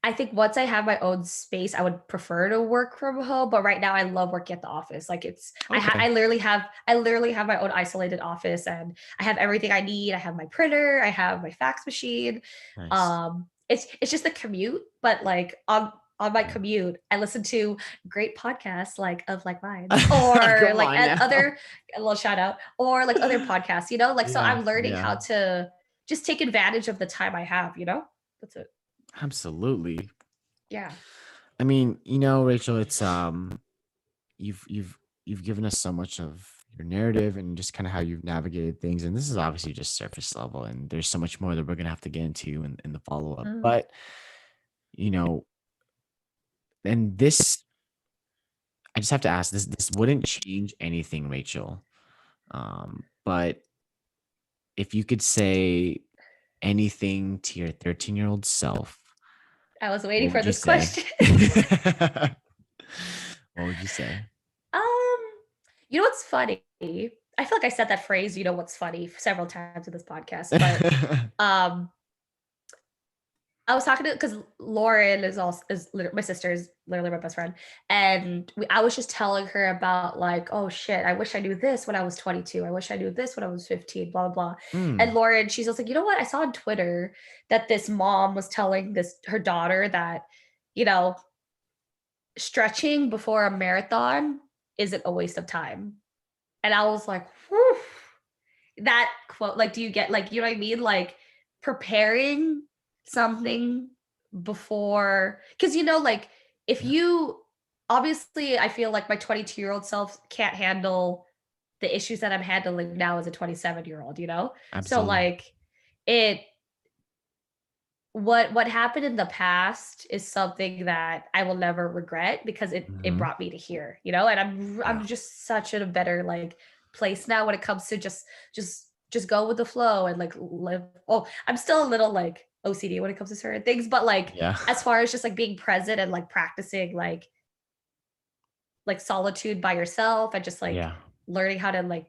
I think once I have my own space, I would prefer to work from home. But right now, I love working at the office. Like Okay, I literally have my own isolated office, and I have everything I need. I have my printer, I have my fax machine. nice. It's just a commute, but like on my commute, I listen to great podcasts like Of Like Minds, or Come like on now. other a little shout out, or like other podcasts. Like so, Yeah, I'm learning yeah, how to just take advantage of the time I have. That's it. absolutely. Yeah. I mean, Rachel, it's you've you've you've given us so much of your narrative and just kind of how you've navigated things, and this is obviously just surface level, and there's so much more that we're gonna have to get into in the follow up. Mm. But you know, and this, I just have to ask, this wouldn't change anything, Rachel. But if you could say anything to your 13-year-old self, I was waiting what for would you this say? question. What would you say? um, what's funny? I feel like I said that phrase, what's funny, several times in this podcast, but um I was talking to because Lauren my sister is literally my best friend, and I was just telling her about like, oh shit, I wish I knew this when I was 22. I wish I knew this when I was 15. Blah blah blah. And Mm, Lauren, she's just like, you know what? I saw on Twitter that this mom was telling this her daughter that, you know, stretching before a marathon isn't a waste of time. And I was like, whew, that quote, like, do you get like, you know what I mean? Like preparing something before, because like if yeah, you obviously, I feel like my 22-year-old self can't handle the issues that I'm handling now as a 27-year-old. So absolutely. like it what happened in the past is something that I will never regret because it Hmm. brought me to here. And I'm Yeah. just such in a better like place now when it comes to just go with the flow and like live. Oh, I'm still a little like OCD when it comes to certain things, but like Yeah. as far as just like being present and like practicing like solitude by yourself and just like Yeah. learning how to like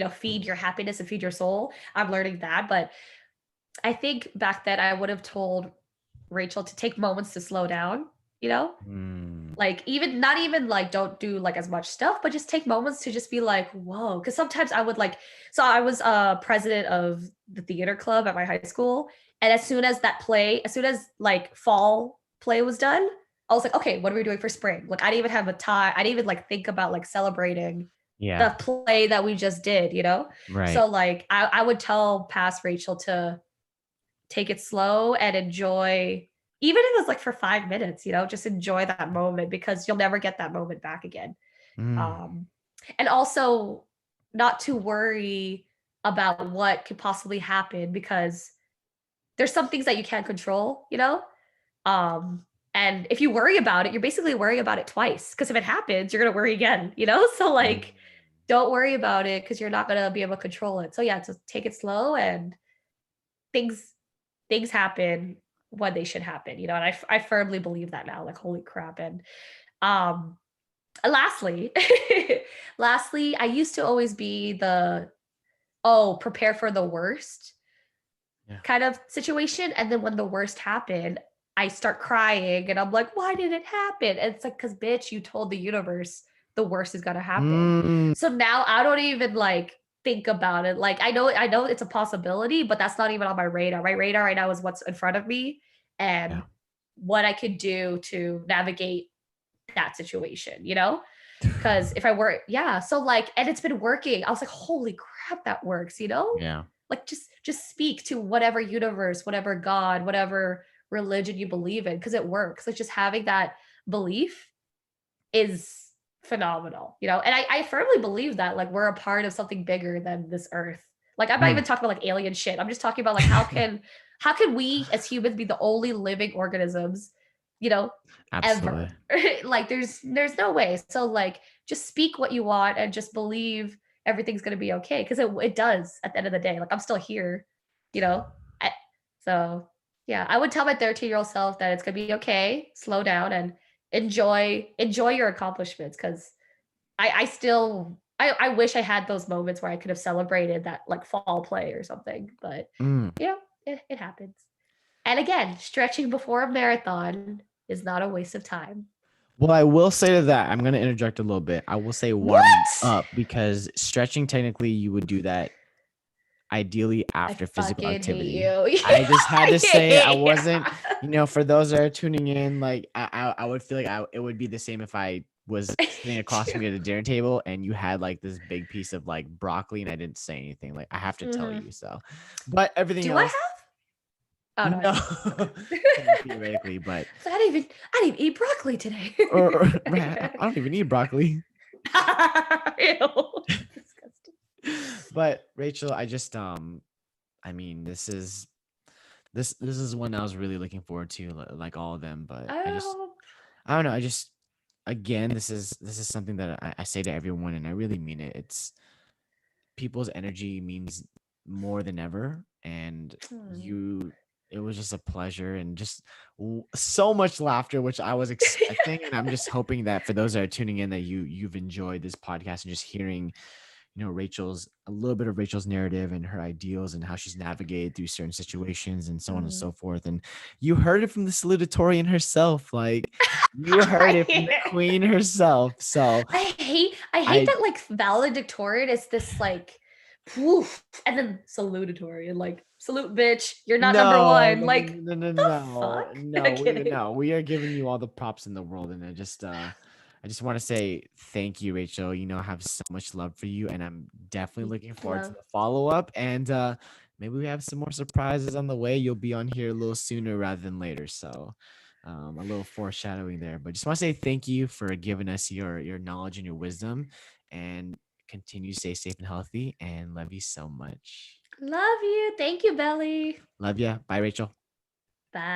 feed your happiness and feed your soul. I'm learning that, but I think back then I would have told Rachel to take moments to slow down, you know? Mm, Like even not even like don't do like as much stuff, but just take moments to just be like, whoa. Cause sometimes I would like, so I was president of the theater club at my high school. And as soon as like fall play was done, I was like, okay, what are we doing for spring? Like I didn't even have a time, I didn't even like think about like celebrating yeah. the play that we just did. Right. So like I would tell past Rachel to take it slow and enjoy, even if it was like for 5 minutes, just enjoy that moment because you'll never get that moment back again. Mm, um and also not to worry about what could possibly happen because there's some things that you can't control. um and if you worry about it, you're basically worrying about it twice because if it happens, you're going to worry again. So mm, like don't worry about it because you're not going to be able to control it. So yeah, to take it slow, and things things happen when they should happen. And I firmly believe that now, like holy crap. And um lastly, lastly, I used to always be the, oh, prepare for the worst yeah. kind of situation, and then when the worst happened, I start crying and I'm like, why did it happen? And it's like, because bitch, you told the universe the worst is gonna happen. Mm, So now I don't even like think about it. Like I know it's a possibility, but that's not even on my radar. My radar right now is what's in front of me yeah. and what I could do to navigate that situation. Because if I were, yeah. So like, and it's been working. I was like, holy crap, that works. Yeah. Like just speak to whatever universe, whatever God, whatever religion you believe in, because it works. Like just having that belief is phenomenal. And I firmly believe that like we're a part of something bigger than this earth. Like I'm not Mm. even talking about like alien shit. I'm just talking about like how can we as humans be the only living organisms, you know, Absolutely. ever? Like there's no way. So like just speak what you want and just believe everything's gonna be okay. Cause it does at the end of the day. Like I'm still here, you know? I, so yeah, I would tell my 13-year-old self that it's gonna be okay, slow down and enjoy your accomplishments because I I wish I had those moments where I could have celebrated that like fall play or something, but Mm. you know, it happens. And again, stretching before a marathon is not a waste of time. Well, I will say to that, I'm going to interject a little bit. I will say warming What? up because stretching, technically, you would do that ideally I after physical fucking hate activity. you. I just had to say it. I Yeah. wasn't, for those that are tuning in, like I would feel like it would be the same if I was sitting across from you at the dinner table and you had like this big piece of like broccoli and I didn't say anything. Like I have to tell Mhm. you so. But everything Do I else, have? Oh no, I no. don't. I mean, theoretically, but So I didn't even eat broccoli today. right, I don't even eat broccoli. Ew. Disgusting. But Rachel, I just I mean, this is one I was really looking forward to, like all of them. But Oh. I don't know. I just again, this is something that I say to everyone, and I really mean it. It's people's energy means more than ever, and Hmm. you. It was just a pleasure and just so much laughter, which I was expecting, and I'm just hoping that for those that are tuning in, that you've enjoyed this podcast and just hearing Rachel's a little bit of Rachel's narrative and her ideals and how she's navigated through certain situations and so on and Mhm. so forth. And you heard it from the salutatorian herself. Like you heard it from the queen herself. So I hate I that like valedictorian is this like woof and then salutatory and like salute bitch, you're not number no, one. no, Like no, no, the no, fuck? no, we Kidding. no, we are giving you all the props in the world. And I just want to say thank you, Rachel. I have so much love for you, and I'm definitely looking forward to Love. the follow-up. And maybe we have some more surprises on the way. You'll be on here a little sooner rather than later. So a little foreshadowing there. But just want to say thank you for giving us your knowledge and your wisdom, and continue to stay safe and healthy, and love you so much. Love you. Thank you, Belly. Love ya. Bye, Rachel.